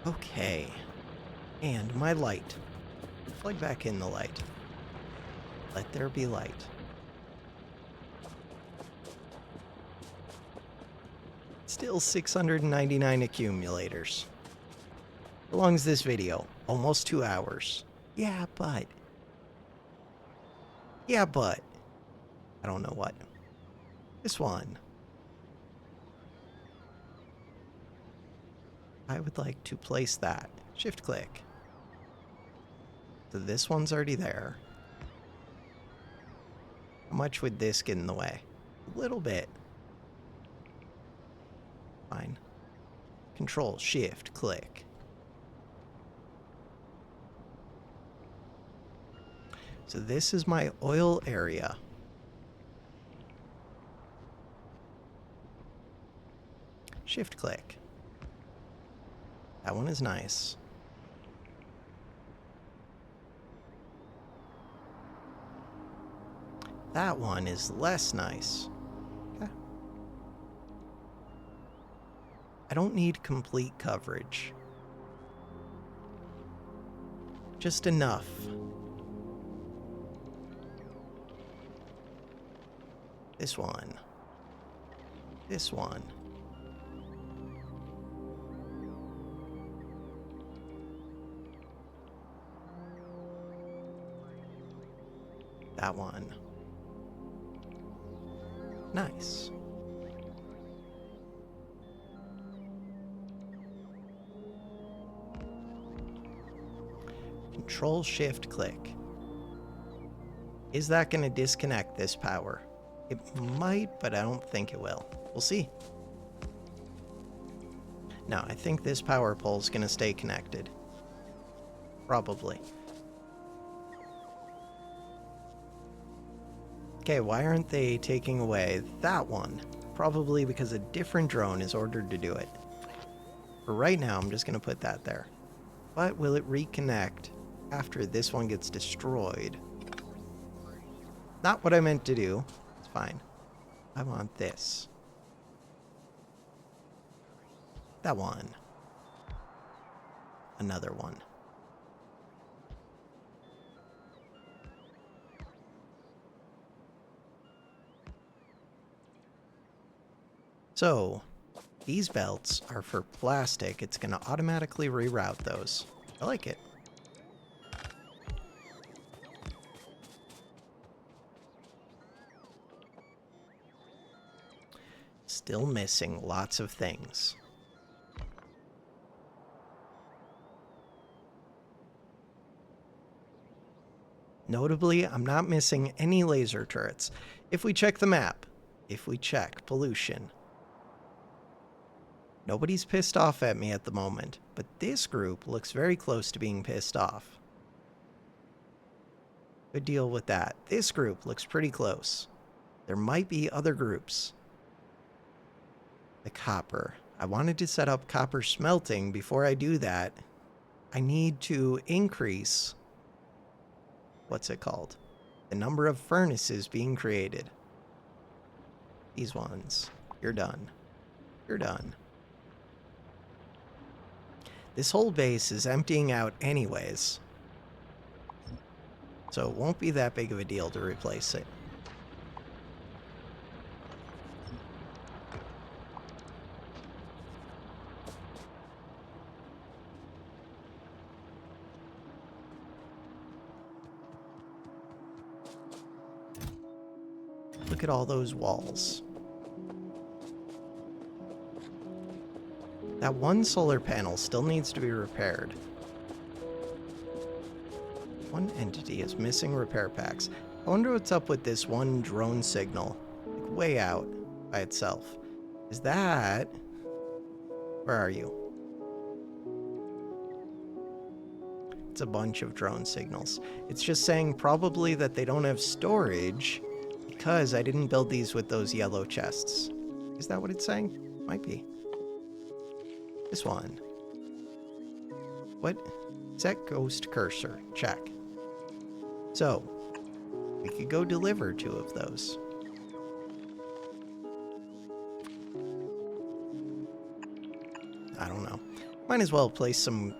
Okay. And my light. Plug back in the light. Let there be light. Still 699 accumulators. How long is this video? Almost 2 hours. Yeah, but... I don't know what. This one. I would like to place that. Shift click. So this one's already there. How much would this get in the way? A little bit. Fine. Control, Shift, click. So this is my oil area. Shift click. That one is nice. That one is less nice. Okay. I don't need complete coverage. Just enough. This one. This one. That one. Nice. Control Shift click. Is that going to disconnect this power? It might, but I don't think it will. We'll see. No, I think this power pole is going to stay connected. Probably. Okay, why aren't they taking away that one? Probably because a different drone is ordered to do it. For right now, I'm just going to put that there. But will it reconnect after this one gets destroyed? Not what I meant to do. It's fine. I want this. That one. Another one. So, these belts are for plastic. It's going to automatically reroute those. I like it. Still missing lots of things. Notably, I'm not missing any laser turrets. If we check the map, if we check pollution, nobody's pissed off at me at the moment, but this group looks very close to being pissed off. Good deal with that. This group looks pretty close. There might be other groups. The copper. I wanted to set up copper smelting. Before I do that, I need to increase, what's it called? The number of furnaces being created. These ones. You're done. You're done. This whole base is emptying out anyways, so it won't be that big of a deal to replace it. Look at all those walls. That one solar panel still needs to be repaired. One entity is missing repair packs. I wonder what's up with this one drone signal, like way out by itself. Is that... Where are you? It's a bunch of drone signals. It's just saying probably that they don't have storage because I didn't build these with those yellow chests. Is that what it's saying? Might be. This one. What? Set ghost cursor. Check. So, we could go deliver 2 of those. I don't know. Might as well place some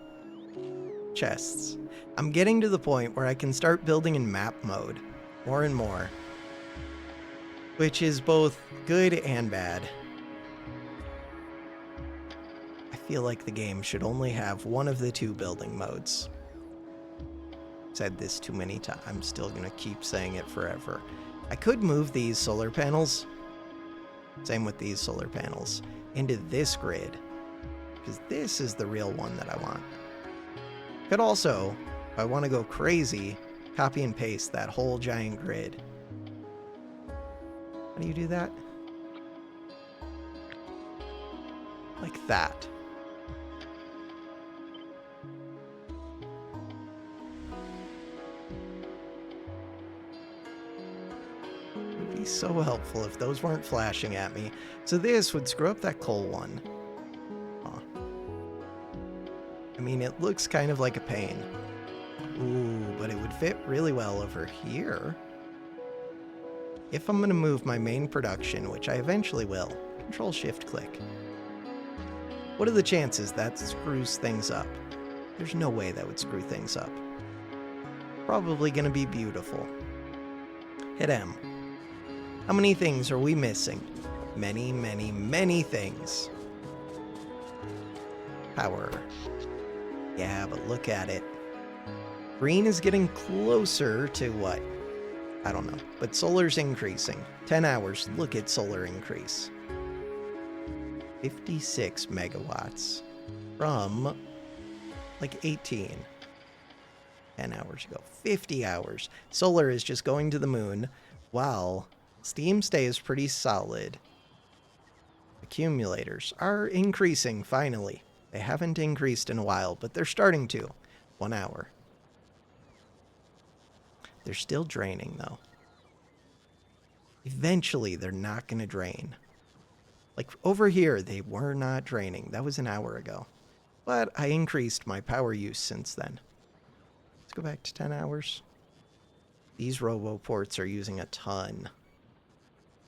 chests. I'm getting to the point where I can start building in map mode more and more, which is both good and bad. I feel like the game should only have one of the 2 building modes. Said this too many times. I'm still gonna keep saying it forever. I could move these solar panels, same with these solar panels, into this grid, because this is the real one that I want. Could also, if I want to go crazy, copy and paste that whole giant grid. How do you do that? Like that. It would be so helpful if those weren't flashing at me. So this would screw up that coal one. Huh. I mean, it looks kind of like a pain. Ooh, but it would fit really well over here. If I'm going to move my main production, which I eventually will, Control-Shift-Click. What are the chances that screws things up? There's no way that would screw things up. Probably going to be beautiful. Hit M. How many things are we missing? Many, many, many things. Power. Yeah, but look at it. Green is getting closer to what? I don't know, but solar's increasing. 10 hours, look at solar increase. 56 megawatts from like 18. 10 hours ago. 50 hours. Solar is just going to the moon while steam stays pretty solid. Accumulators are increasing finally. They haven't increased in a while, but they're starting to. 1 hour. They're still draining, though. Eventually, they're not going to drain. Like over here, they were not draining. That was an hour ago. But I increased my power use since then. Let's go back to 10 hours. These RoboPorts are using a ton.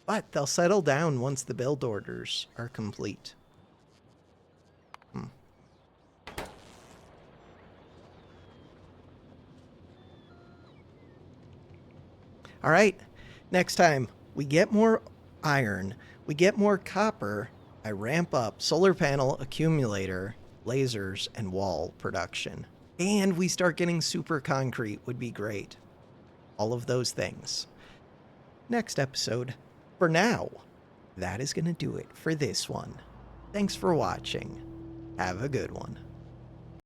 But they'll settle down once the build orders are complete. All right, next time we get more iron, we get more copper, I ramp up solar panel, accumulator, lasers, and wall production. And we start getting super concrete would be great. All of those things. Next episode. For now, that is going to do it for this one. Thanks for watching. Have a good one.